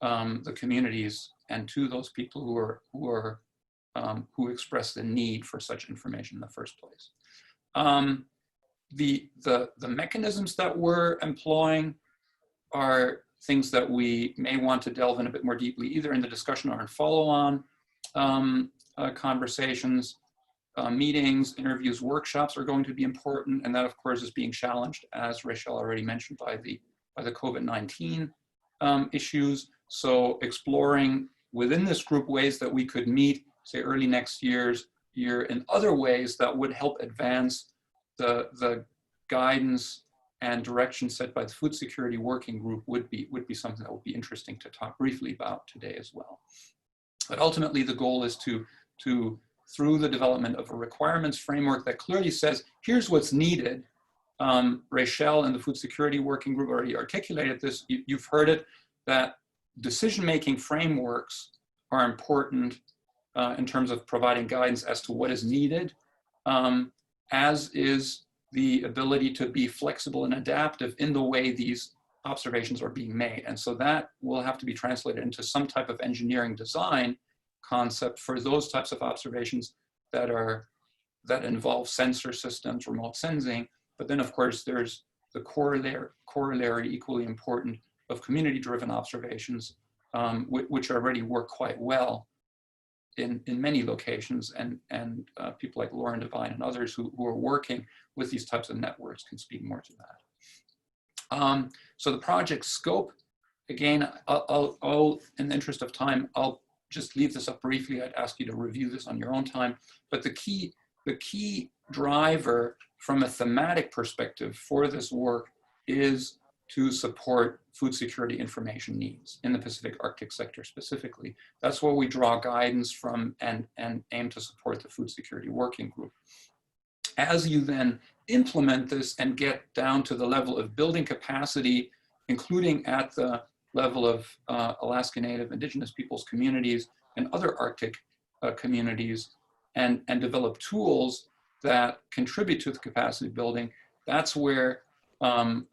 the communities and to those people who express the need for such information in the first place. The mechanisms that we're employing are things that we may want to delve in a bit more deeply, either in the discussion or in follow-on conversations. Meetings, interviews, workshops are going to be important, and that of course is being challenged, as Raychelle already mentioned, by the COVID-19 issues. So exploring within this group ways that we could meet, say early next year in other ways that would help advance the guidance and direction set by the Food Security Working Group would be something that would be interesting to talk briefly about today as well. But ultimately, the goal is to through the development of a requirements framework that clearly says, here's what's needed. Raychelle and the Food Security Working Group already articulated this. You've heard it, that decision-making frameworks are important in terms of providing guidance as to what is needed, as is the ability to be flexible and adaptive in the way these observations are being made. And so that will have to be translated into some type of engineering design concept for those types of observations that involve sensor systems, remote sensing. But then of course there's the corollary equally important of community-driven observations, which already work quite well in many locations, and people like Lauren Devine and others who are working with these types of networks can speak more to that. So the project scope, again, I'll in the interest of time, I'll just leave this up briefly. I'd ask you to review this on your own time. But the key driver from a thematic perspective for this work is to support food security information needs in the Pacific Arctic sector specifically. That's where we draw guidance from and aim to support the Food Security Working Group. As you then implement this and get down to the level of building capacity, including at the level of Alaska Native Indigenous peoples communities and other Arctic communities, and develop tools that contribute to the capacity building, that's where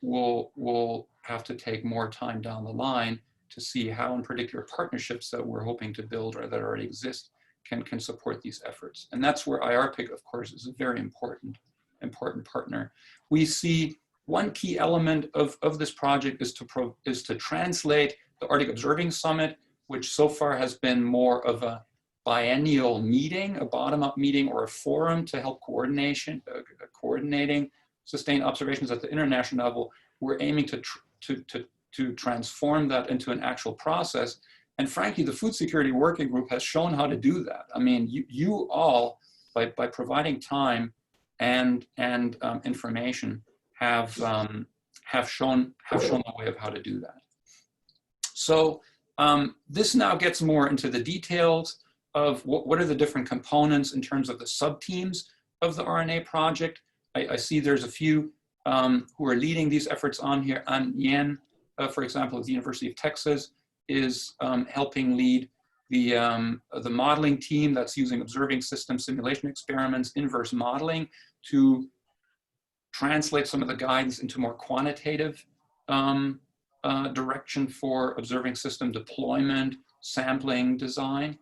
we'll have to take more time down the line to see how, in particular, partnerships that we're hoping to build or that already exist can support these efforts. And that's where IRPIC, of course, is a very important partner. We see one key element of this project is to translate the Arctic Observing Summit, which so far has been more of a biennial meeting, a bottom-up meeting or a forum to help coordinating sustained observations at the international level. We're aiming to transform that into an actual process. And frankly, the Food Security Working Group has shown how to do that. I mean, you all, by providing time and information, have shown the way of how to do that. So this now gets more into the details of what are the different components in terms of the sub-teams of the RNA project. I see there's a few who are leading these efforts on here. An Yen, for example, at the University of Texas, is helping lead the modeling team that's using observing system simulation experiments, inverse modeling, to translate some of the guidance into more quantitative direction for observing system deployment, sampling, design.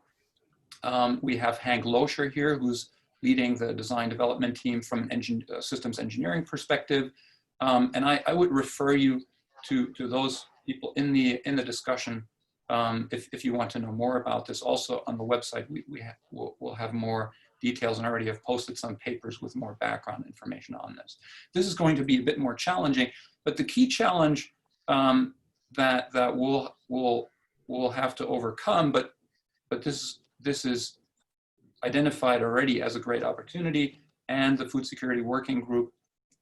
We have Hank Loescher here, who's leading the design development team from an systems engineering perspective. And I would refer you to those people in the discussion if you want to know more about this. Also on the website, we'll have more details, and I already have posted some papers with more background information on this. This is going to be a bit more challenging, but the key challenge that we'll have to overcome, but this is identified already as a great opportunity, and the Food Security Working Group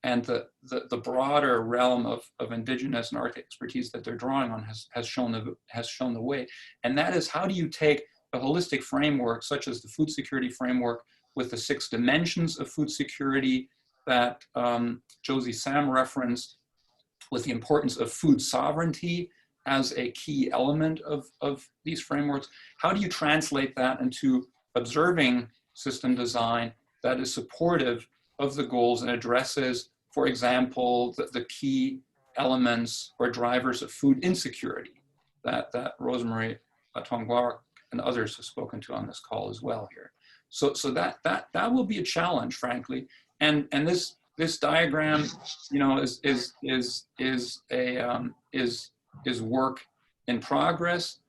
and the broader realm of Indigenous and Arctic expertise that they're drawing on has shown the way. And that is, how do you take a holistic framework such as the food security framework with the 6 dimensions of food security that Josie Sam referenced, with the importance of food sovereignty as a key element of these frameworks? How do you translate that into observing system design that is supportive of the goals and addresses, for example, the key elements or drivers of food insecurity that Rosemary Tongwar and others have spoken to on this call as well here. So that will be a challenge, frankly. And this diagram, you know, is work in progress.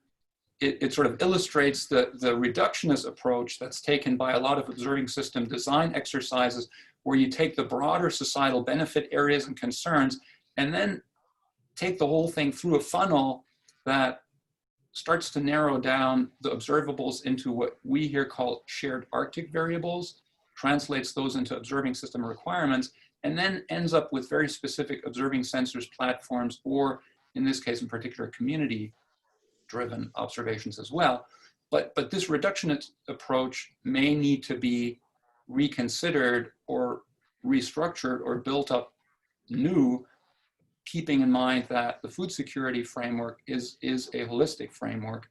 It sort of illustrates the reductionist approach that's taken by a lot of observing system design exercises, where you take the broader societal benefit areas and concerns and then take the whole thing through a funnel that starts to narrow down the observables into what we here call shared Arctic variables, translates those into observing system requirements, and then ends up with very specific observing sensors, platforms, or in this case in particular, community-driven observations as well. But this reductionist approach may need to be reconsidered or restructured or built up new, keeping in mind that the food security framework is a holistic framework,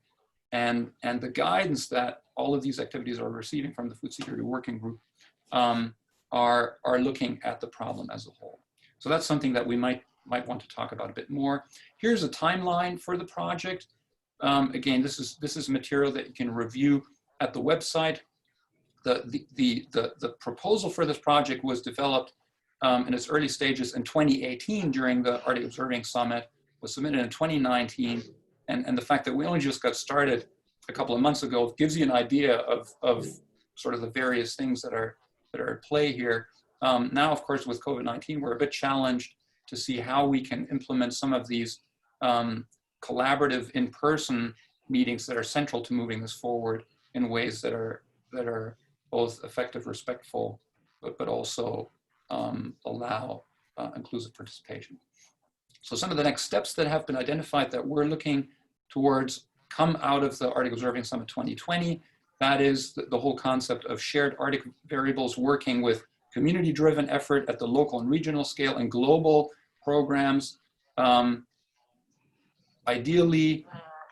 and the guidance that all of these activities are receiving from the Food Security Working Group are looking at the problem as a whole. So that's something that we might want to talk about a bit more. Here's a timeline for the project. Again, this is material that you can review at the website. The proposal for this project was developed in its early stages in 2018 during the Arctic Observing Summit, was submitted in 2019, and the fact that we only just got started a couple of months ago gives you an idea of sort of the various things that are at play here. Now, of course, with COVID-19, we're a bit challenged to see how we can implement some of these collaborative in-person meetings that are central to moving this forward in ways that are both effective, respectful, but also allow inclusive participation. So some of the next steps that have been identified that we're looking towards come out of the Arctic Observing Summit 2020. That is the whole concept of shared Arctic variables, working with community-driven effort at the local and regional scale and global programs, ideally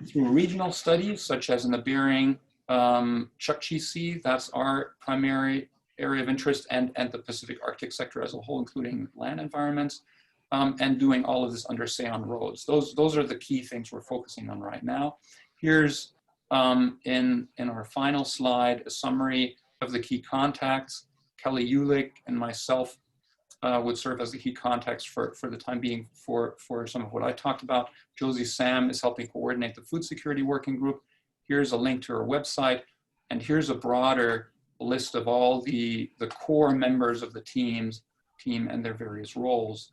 through regional studies, such as in the Bering, Chukchi Sea. That's our primary area of interest, and the Pacific Arctic sector as a whole, including land environments, and doing all of this under Say on Roads. Those are the key things we're focusing on right now. Here's, in our final slide, a summary of the key contacts. Kelly Ulick and myself would serve as the key contacts for the time being for some of what I talked about. Josie Sam is helping coordinate the food security working group. Here's a link to her website, and here's a broader list of all the core members of the team and their various roles.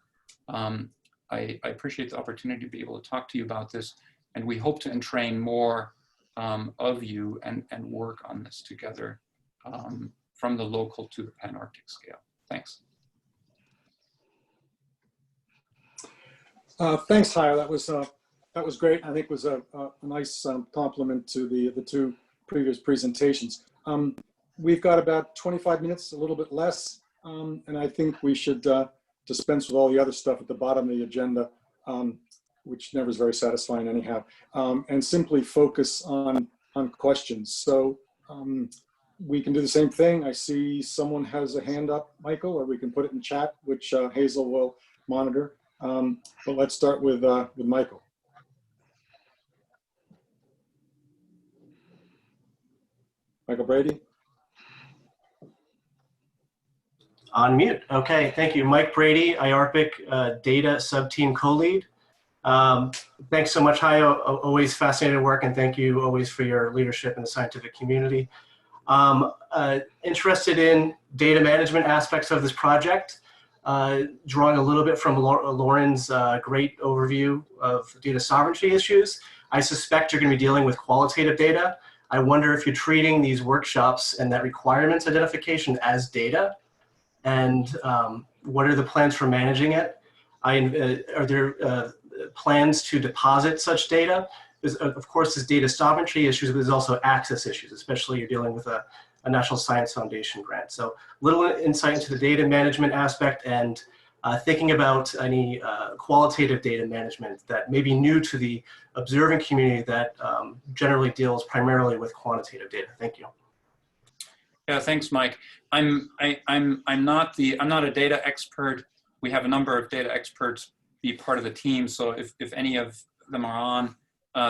I appreciate the opportunity to be able to talk to you about this, and we hope to entrain more of you and work on this together from the local to the Pan-Arctic scale. Thanks. Thanks, Hajo. That was great. I think it was a nice compliment to the two previous presentations. We've got about 25 minutes, a little bit less, and I think we should dispense with all the other stuff at the bottom of the agenda, which never is very satisfying anyhow, and simply focus on questions. So we can do the same thing. I see someone has a hand up, Michael, or we can put it in chat, which Hazel will monitor. But let's start with Michael. Michael Brady. On mute. Okay, thank you. Mike Brady, IARPC Data Subteam Co-Lead. Thanks so much, Hajo. Always fascinating work, and thank you always for your leadership in the scientific community. Interested in data management aspects of this project, drawing a little bit from Lauren's great overview of data sovereignty issues. I suspect you're going to be dealing with qualitative data. I wonder if you're treating these workshops and that requirements identification as data, and what are the plans for managing it? Are there plans to deposit such data? There's, of course, there's data sovereignty issues, but there's also access issues, especially you're dealing with a National Science Foundation grant. So little insight into the data management aspect, and thinking about any qualitative data management that may be new to the observing community that generally deals primarily with quantitative data. Thank you. Yeah, thanks, Mike. I'm not a data expert. We have a number of data experts be part of the team, so if any of them are on,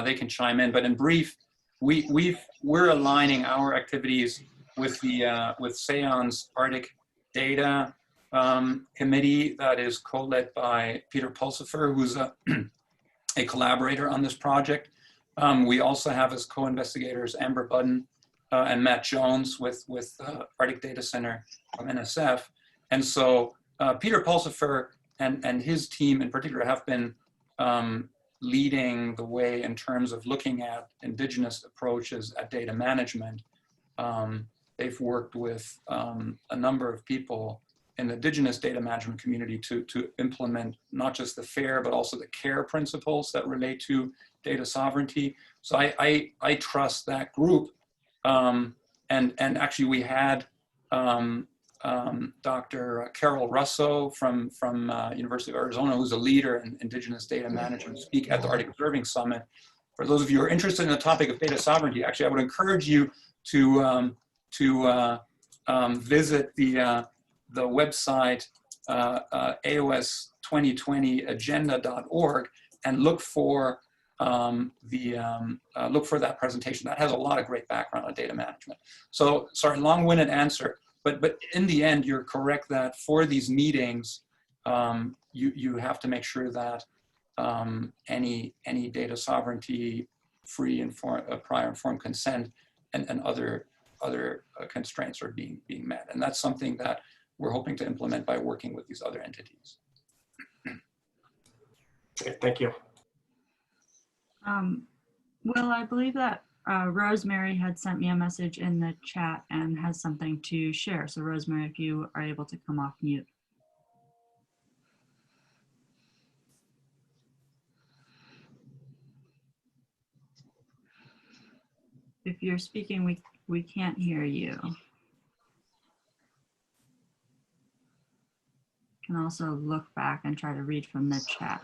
they can chime in. But in brief, we're aligning our activities with the with SAON's Arctic Data Committee that is co-led by Peter Pulsifer, who's a collaborator on this project. We also have as co-investigators Amber Budden and Matt Jones with Arctic Data Center from NSF. And so Peter Pulsifer and his team in particular have been leading the way in terms of looking at Indigenous approaches at data management. They've worked with a number of people in the Indigenous data management community to implement not just the FAIR, but also the CARE principles that relate to data sovereignty. So I trust that group. And actually we had Dr. Carol Russo from University of Arizona, who's a leader in Indigenous data management, speak at the Arctic Observing Summit. For those of you who are interested in the topic of data sovereignty, actually I would encourage you to visit the website AOS2020agenda.org and look for that presentation. That has a lot of great background on data management. So sorry, long-winded answer, but in the end, you're correct that for these meetings, you have to make sure that any data sovereignty, free prior informed consent, and other constraints are being met. And that's something that we're hoping to implement by working with these other entities. Okay, thank you. Well, I believe that Rosemary had sent me a message in the chat and has something to share. So Rosemary, if you are able to come off mute. If you're speaking, we can't hear you. You can also look back and try to read from the chat.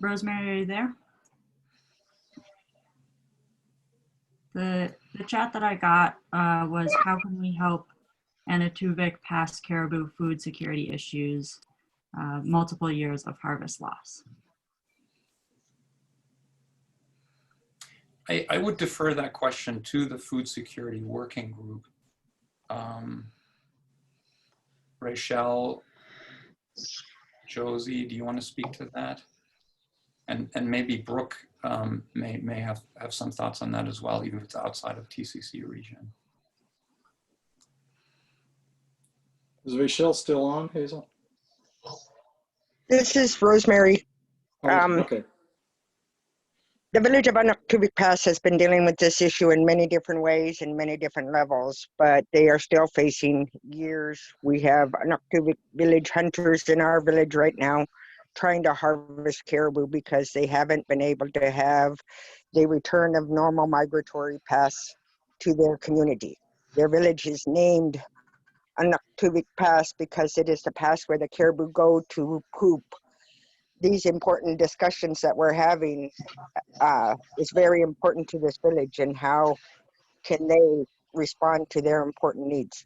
Rosemary, are you there? The chat that I got was, how can we help Untitled Pass caribou food security issues, multiple years of harvest loss? I would defer that question to the Food Security Working Group. Raychelle, Josie, do you want to speak to that? And maybe Brooke may have some thoughts on that as well, even if it's outside of TCC region. Is Raychelle still on, Hazel? This is Rosemary. Okay. The village of Untitled Pass has been dealing with this issue in many different ways and many different levels, but they are still facing years. We have Untitled village hunters in our village right now trying to harvest caribou because they haven't been able to have the return of normal migratory pass to their community. Their village is named Untitled Pass because it is the pass where the caribou go to poop. These important discussions that we're having is very important to this village, and how can they respond to their important needs.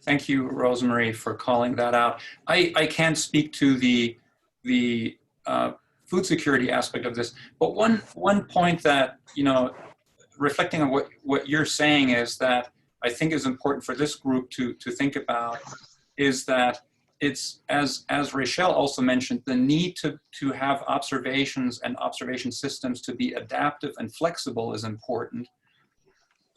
Thank you, Rosemary, for calling that out. I can't speak to the food security aspect of this, but one point that, you know, reflecting on what you're saying is that I think is important for this group to think about is that it's, as Raychelle also mentioned, the need to have observations and observation systems to be adaptive and flexible is important.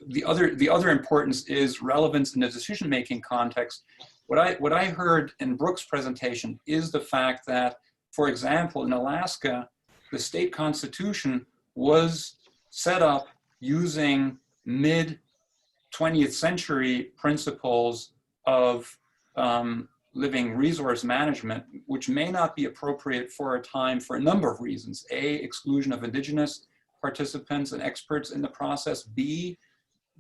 The other importance is relevance in the decision-making context. What I heard in Brooke's presentation is the fact that, for example, in Alaska, the state constitution was set up using mid-20th century principles of living resource management, which may not be appropriate for a time for a number of reasons. A, exclusion of Indigenous participants and experts in the process. B,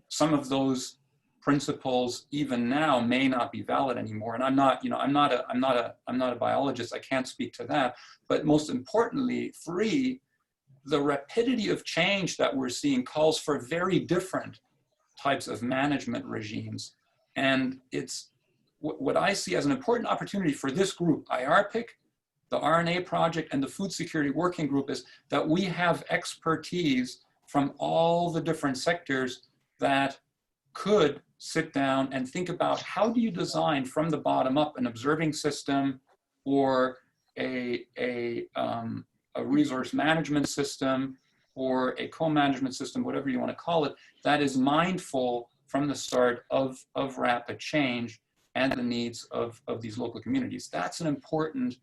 some of those principles even now may not be valid anymore. And I'm not a biologist, I can't speak to that. But most importantly, 3, the rapidity of change that we're seeing calls for very different types of management regimes. And it's what I see as an important opportunity for this group, IRPIC, the RNA Project, and the Food Security Working Group, is that we have expertise from all the different sectors that could sit down and think about how do you design from the bottom up an observing system or a resource management system or a co-management system, whatever you want to call it, that is mindful from the start of rapid change and the needs of these local communities. That's an important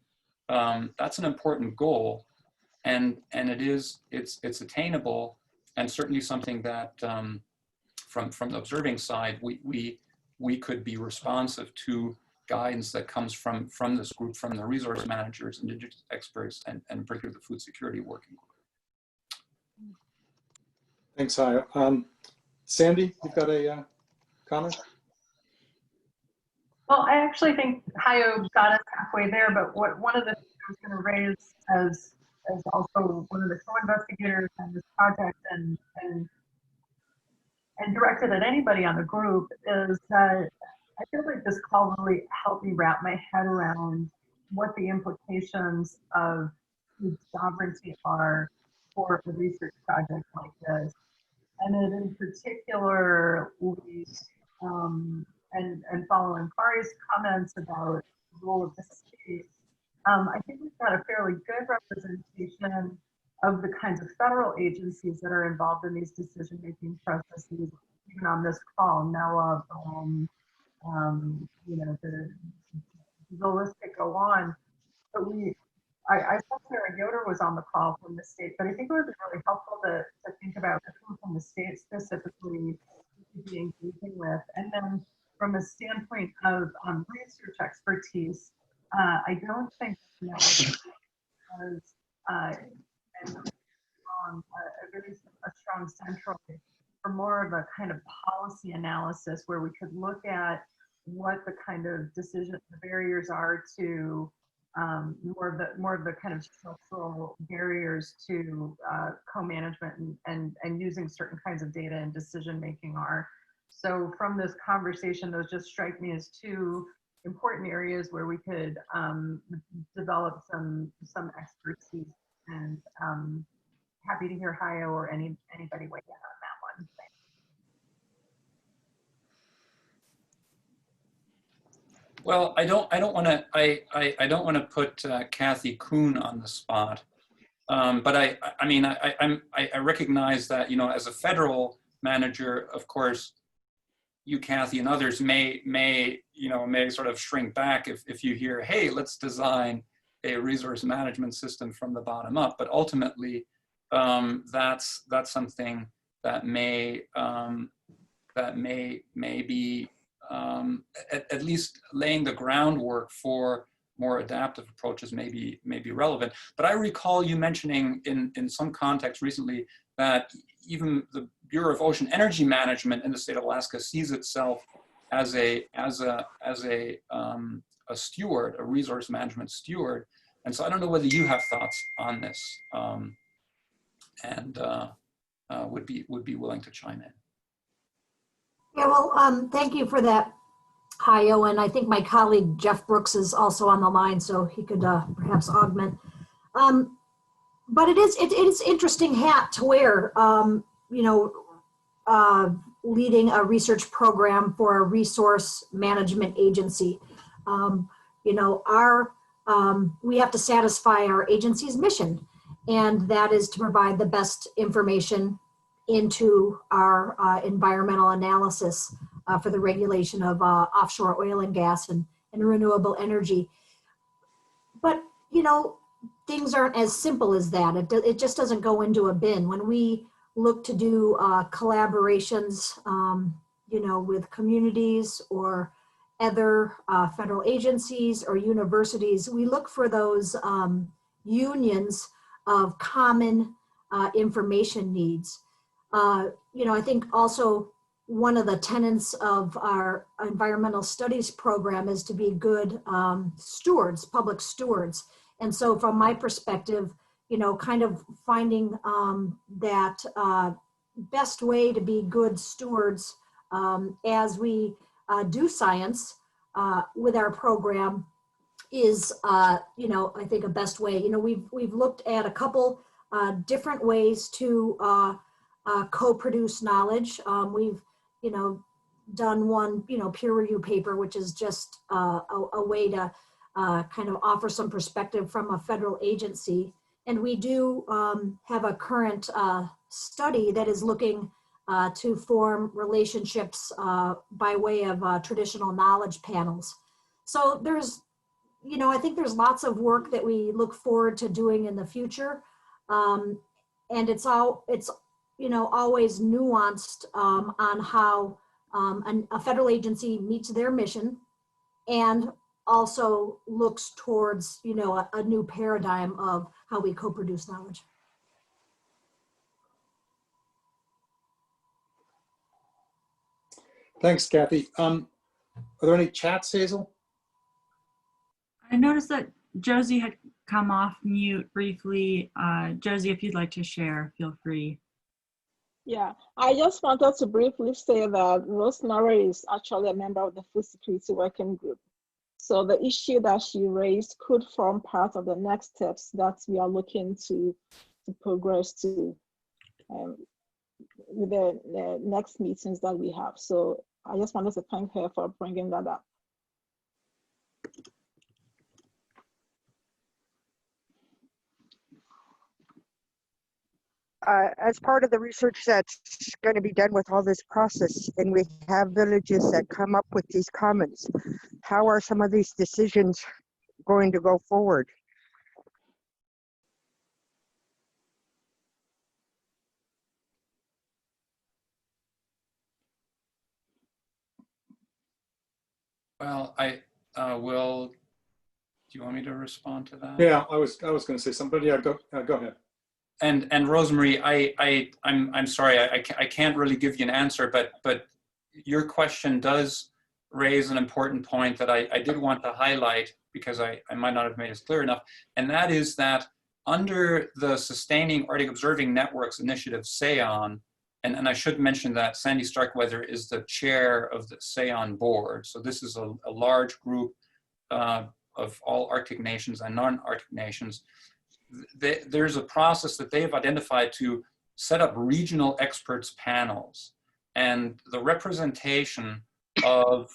goal, and it's attainable, and certainly something that from the observing side we could be responsive to guidance that comes from this group, from the resource managers, Indigenous experts, and particularly the Food Security Working Group. Thanks, Hajo. Sandy, you've got a comment? Well, I actually think Hajo got us halfway there, but one of the things I was going to raise as also one of the co-investigators on this project and directed at anybody on the group is that I feel like this call really helped me wrap my head around what the implications of food sovereignty are for a research project like this. And then in particular, and following Kari's comments about the role of the state, I think we've got a fairly good representation of the kinds of federal agencies that are involved in these decision-making processes, even on this call, NOAA, the list could go on. But I thought Sarah Yoder was on the call from the state, but I think it would be really helpful to think about who from the state specifically we could be engaging with. And then from a standpoint of research expertise, I don't think that has a strong central for more of a kind of policy analysis where we could look at what the kind of decision barriers are to more of the kind of structural barriers to co-management and using certain kinds of data and decision making are. So from this conversation, those just strike me as two important areas where we could develop some expertise, and happy to hear Hajo or anybody weigh in on that one. Well, I don't want to put Kathy Kuhn on the spot, but I recognize that, you know, as a federal manager, of course, you, Kathy, and others may sort of shrink back if you hear, hey, let's design a resource management system from the bottom up. But ultimately, that's something that may be at least laying the groundwork for more adaptive approaches may be relevant. But I recall you mentioning in some context recently that even the Bureau of Ocean Energy Management in the state of Alaska sees itself as a steward, a resource management steward. And so I don't know whether you have thoughts on this, and would be willing to chime in. Yeah, well, thank you for that, Hajo, and I think my colleague Jeff Brooks is also on the line, so he could perhaps augment. But it is interesting hat to wear, leading a research program for a resource management agency. We have to satisfy our agency's mission, and that is to provide the best information into our environmental analysis for the regulation of offshore oil and gas and renewable energy. But, things aren't as simple as that. It just doesn't go into a bin. When we look to do collaborations, with communities or other federal agencies or universities, we look for those unions of common information needs. I think also one of the tenets of our environmental studies program is to be good stewards, public stewards. And so from my perspective, kind of finding that best way to be good stewards as we do science with our program is, I think a best way. We've looked at a couple different ways to co-produce knowledge. We've, done one, peer review paper, which is just a way to kind of offer some perspective from a federal agency. And we do have a current study that is looking to form relationships by way of traditional knowledge panels. So there's, I think there's lots of work that we look forward to doing in the future. And it's always nuanced on how a federal agency meets their mission and also looks towards, a new paradigm of how we co-produce knowledge. Thanks, Kathy. Are there any chats, Hazel? I noticed that Josie had come off mute briefly. Josie, if you'd like to share, feel free. Yeah, I just wanted to briefly say that Rosemary is actually a member of the Food Security Working Group. So the issue that she raised could form part of the next steps that we are looking to progress to with the next meetings that we have. So I just wanted to thank her for bringing that up. as part of the research that's going to be done with all this process, and we have villages that come up with these comments, how are some of these decisions going to go forward? Well, I will. Do you want me to respond to that? Yeah, I was going to say something, but yeah, go ahead. And Rosemary, I'm sorry, I can't really give you an answer, but your question does raise an important point that I did want to highlight, because I might not have made it clear enough, and that is that under the Sustaining Arctic Observing Networks Initiative, SAON, and I should mention that Sandy Starkweather is the chair of the SAON board, so this is a large group of all Arctic nations and non-Arctic nations. There's a process that they've identified to set up regional experts panels, and the representation of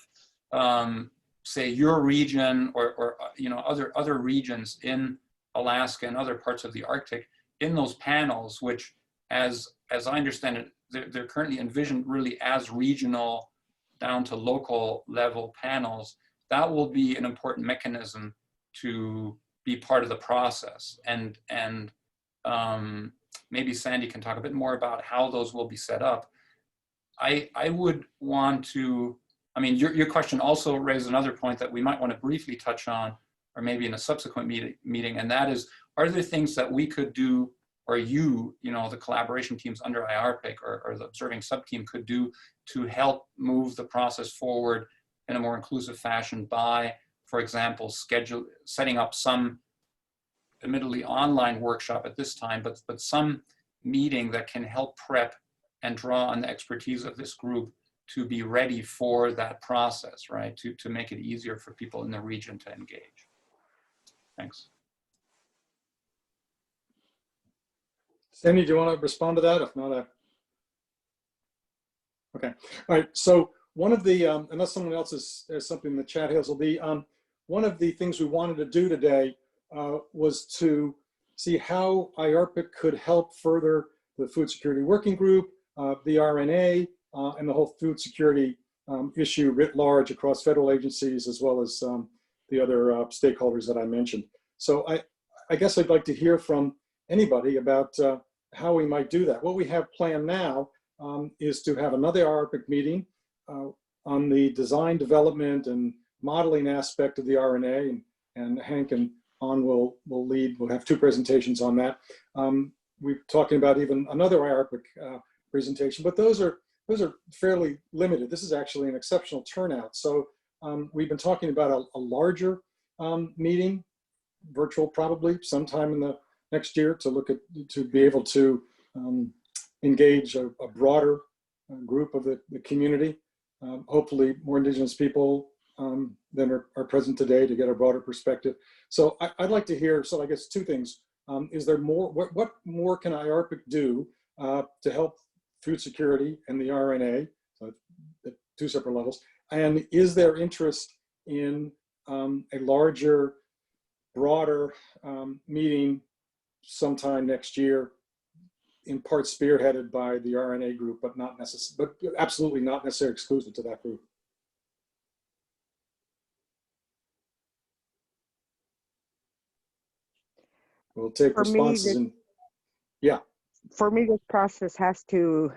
say your region or you know other regions in Alaska and other parts of the Arctic in those panels, which as I understand it, they're currently envisioned really as regional down to local level panels. That will be an important mechanism to be part of the process, and maybe Sandy can talk a bit more about how those will be set up. I would want to, I mean, your question also raised another point that we might want to briefly touch on, or maybe in a subsequent meeting, and that is, are there things that we could do, or you know, the collaboration teams under IARPC or the observing sub-team could do to help move the process forward in a more inclusive fashion by, for example, setting up some admittedly online workshop at this time, but some meeting that can help prep and draw on the expertise of this group to be ready for that process, right? To make it easier for people in the region to engage. Thanks. Sandy, do you want to respond to that? If not, okay. All right. So one of the, unless someone else has something in the chat, Hazel, one of the things we wanted to do today was to see how IARPC could help further the Food Security Working Group, the RNA, and the whole food security issue writ large across federal agencies, as well as the other stakeholders that I mentioned. So I guess I'd like to hear from anybody about how we might do that. What we have planned now is to have another IARPC meeting on the design, development, and modeling aspect of the RNA, and Hank and On will lead. We'll have two presentations on that. We're talking about even another IARPC presentation, but those are fairly limited. This is actually an exceptional turnout. So we've been talking about a larger meeting, virtual probably sometime in the next year, to be able to engage a broader group of the community. Hopefully more Indigenous people than are present today, to get a broader perspective. So I'd like to hear, so I guess two things. Is there more, what more can IARPC do to help food security and the RNA, so at two separate levels? And is there interest in a larger, broader meeting sometime next year, in part spearheaded by the RNA group, but not necessarily, but absolutely not necessarily exclusive to that group? We'll take responses. Yeah. For me, this process has to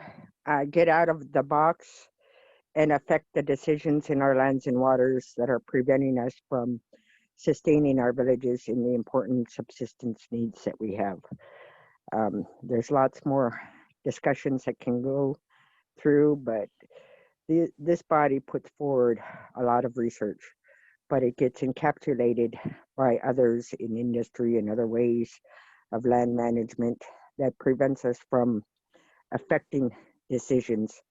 get out of the box and affect the decisions in our lands and waters that are preventing us from sustaining our villages in the important subsistence needs that we have. There's lots more discussions that can go through, but this body puts forward a lot of research, but it gets encapsulated by others in industry and other ways of land management that prevents us from affecting decisions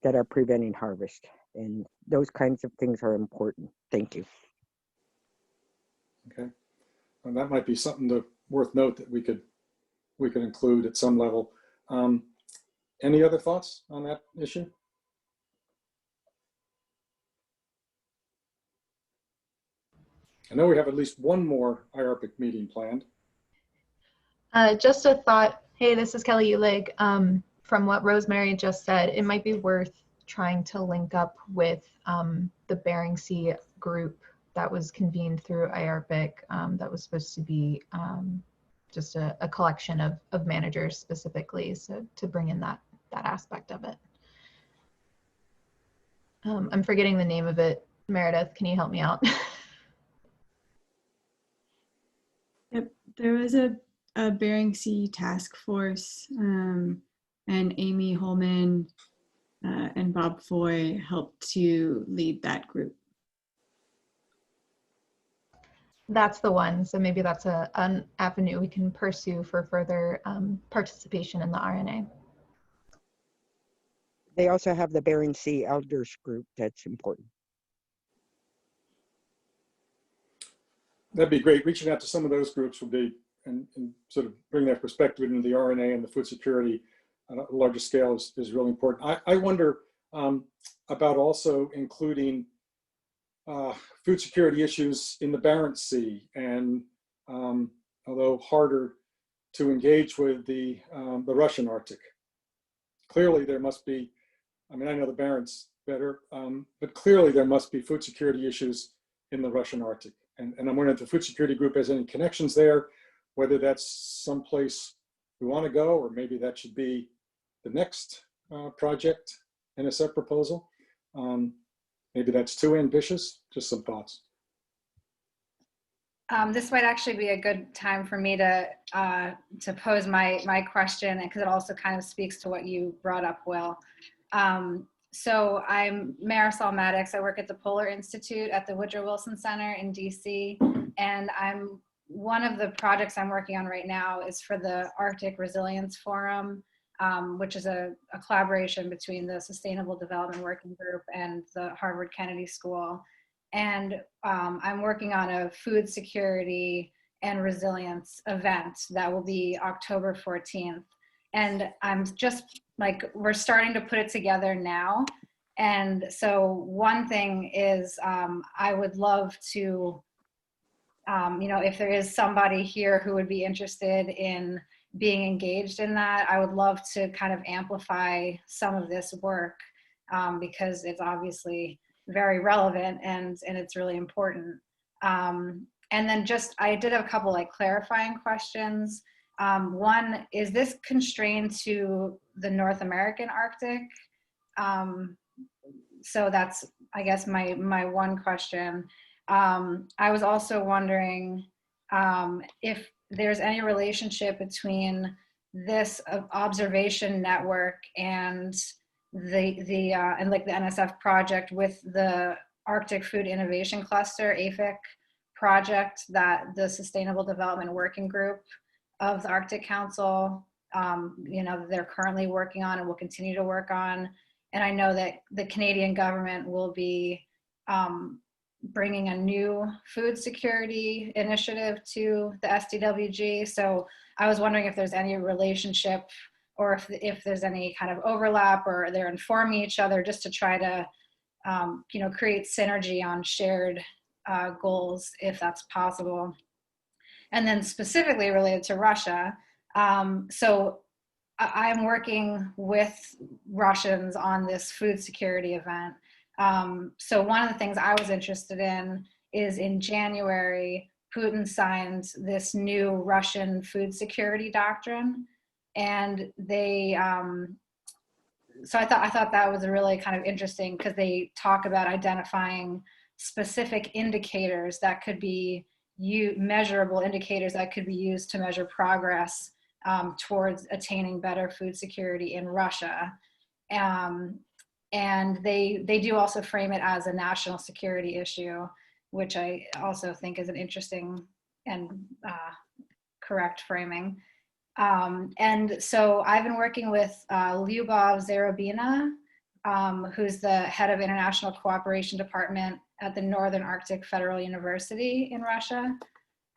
that are preventing harvest. And those kinds of things are important. Thank you. Okay. And that might be something worth note that we could include at some level. Any other thoughts on that issue? I know we have at least one more IARPC meeting planned. Just a thought, Hey, this is Kelly Ulig. From what Rosemary just said, it might be worth trying to link up with the Bering Sea group that was convened through IARPIC that was supposed to be just a collection of managers specifically, so to bring in that aspect of it. I'm forgetting the name of it. Meredith, can you help me out? Yep, there was a Bering Sea task force, and Amy Holman and Bob Foy helped to lead that group. That's the one. So maybe that's an avenue we can pursue for further participation in the RNA. They also have the Bering Sea Elders group that's important. That'd be great. Reaching out to some of those groups would be, and sort of bring that perspective into the RNA and the food security on a larger scale is really important. I wonder about also including food security issues in the Barents Sea, and although harder to engage with the Russian Arctic. Clearly there must be, I mean, I know the Barents better, but clearly there must be food security issues in the Russian Arctic. And I'm wondering if the food security group has any connections there, whether that's someplace we want to go, or maybe that should be the next project NSF proposal. Maybe that's too ambitious. Just some thoughts. This might actually be a good time for me to pose my question, because it also kind of speaks to what you brought up, Will. So I'm Marisol Maddox. I work at the Polar Institute at the Woodrow Wilson Center in DC, and one of the projects I'm working on right now is for the Arctic Resilience Forum, which is a collaboration between the Sustainable Development Working Group and the Harvard Kennedy School. And I'm working on a food security and resilience event that will be October 14th. And I'm just like, we're starting to put it together now. And so one thing is I would love to, if there is somebody here who would be interested in being engaged in that, I would love to kind of amplify some of this work because it's obviously very relevant and it's really important. And then I did have a couple like clarifying questions. One, is this constrained to the North American Arctic? So that's, I guess, my one question. I was also wondering if there's any relationship between this observation network and and like the NSF project with the Arctic Food Innovation Cluster, AFIC project that the Sustainable Development Working Group of the Arctic Council, they're currently working on and will continue to work on. And I know that the Canadian government will be bringing a new food security initiative to the SDWG. So I was wondering if there's any relationship or if there's any kind of overlap, or they're informing each other just to try to, create synergy on shared goals, if that's possible. And then specifically related to Russia, so I'm working with Russians on this food security event. So one of the things I was interested in is in January, Putin signed this new Russian food security doctrine. And they, so I thought that was really kind of interesting because they talk about identifying specific indicators that could be measurable indicators that could be used to measure progress towards attaining better food security in Russia. And they do also frame it as a national security issue, which I also think is an interesting and correct framing. And so I've been working with Lyubov Zarubina, who's the head of International Cooperation Department at the Northern Arctic Federal University in Russia.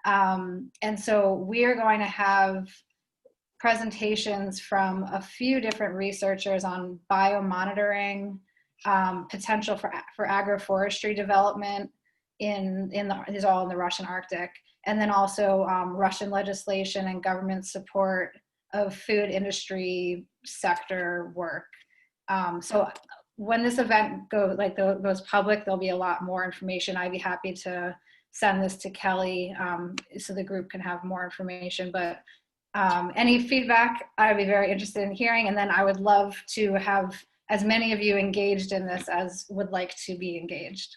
And so we are going to have presentations from a few different researchers on biomonitoring, potential for agroforestry development these are all in the Russian Arctic, and then also Russian legislation and government support food industry sector work. So when this event goes public, there'll be a lot more information. I'd be happy to send this to Kelly so the group can have more information. But any feedback, I'd be very interested in hearing. And then I would love to have as many of you engaged in this as would like to be engaged.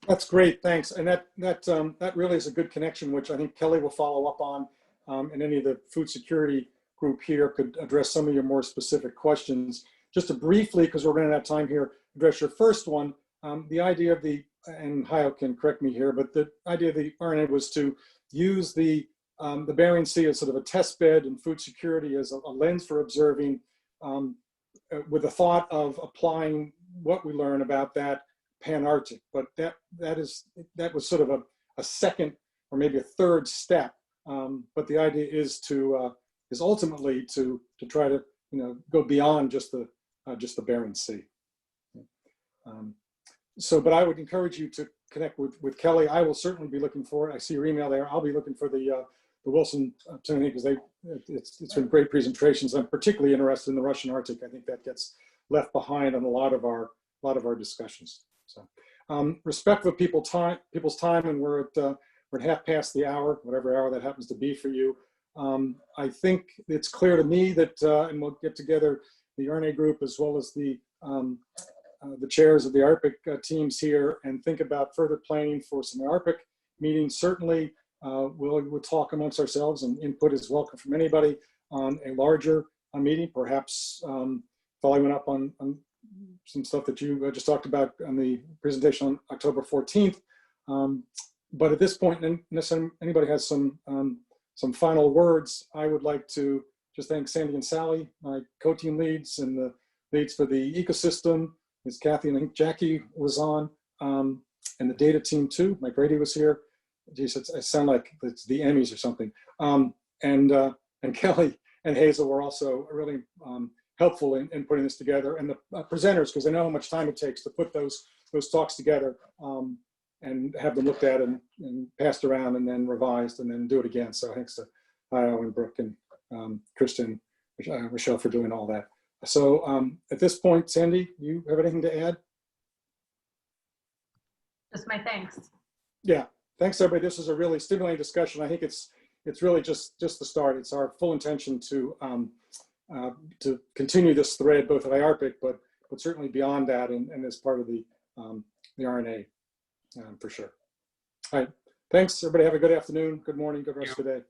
That's great, thanks. And that really is a good connection, which I think Kelly will follow up on, and any of the food security group here could address some of your more specific questions. Just to briefly, because we're running out of time here, address your first one. The idea of the, and Hajo can correct me here, but the idea of the RNA was to use the Bering Sea as sort of a test bed and food security as a lens for observing, with the thought of applying what we learn about that Pan-Arctic. But that was sort of a second or maybe a third step. But the idea is ultimately to try to go beyond just the Bering Sea. But I would encourage you to connect with Kelly. I will certainly be looking for it. I see your email there. I'll be looking for the Wilson opportunity because it's been great presentations. I'm particularly interested in the Russian Arctic. I think that gets left behind on a lot of our discussions. So respectful of people's time, and we're at half past the hour, whatever hour that happens to be for you. I think it's clear to me that, and we'll get together the RNA group as well as the chairs of the ARPIC teams here and think about further planning for some ARPIC meetings. Certainly, we'll talk amongst ourselves, and input is welcome from anybody on a larger meeting, perhaps following up on some stuff that you just talked about on the presentation on October 14th. But at this point, unless anybody has some final words, I would like to just thank Sandy and Sally, my co-team leads, and the leads for the ecosystem. As Kathy and I think Jackie was on, and the data team too. Mike Grady was here. Geez, I sound like it's the Emmys or something. And Kelly and Hazel were also really helpful in putting this together, and the presenters, because I know how much time it takes to put those talks together and have them looked at and passed around and then revised and then do it again. So thanks to Hajo and Brooke and Krista and Raychelle for doing all that. So at this point, Sandy, you have anything to add? Just my thanks. Yeah, thanks everybody. This was a really stimulating discussion. I think it's really just the start. It's our full intention to continue this thread both at IARPIC, but certainly beyond that, and as part of the RNA for sure. All right, thanks everybody. Have a good afternoon, good morning, good rest of the day.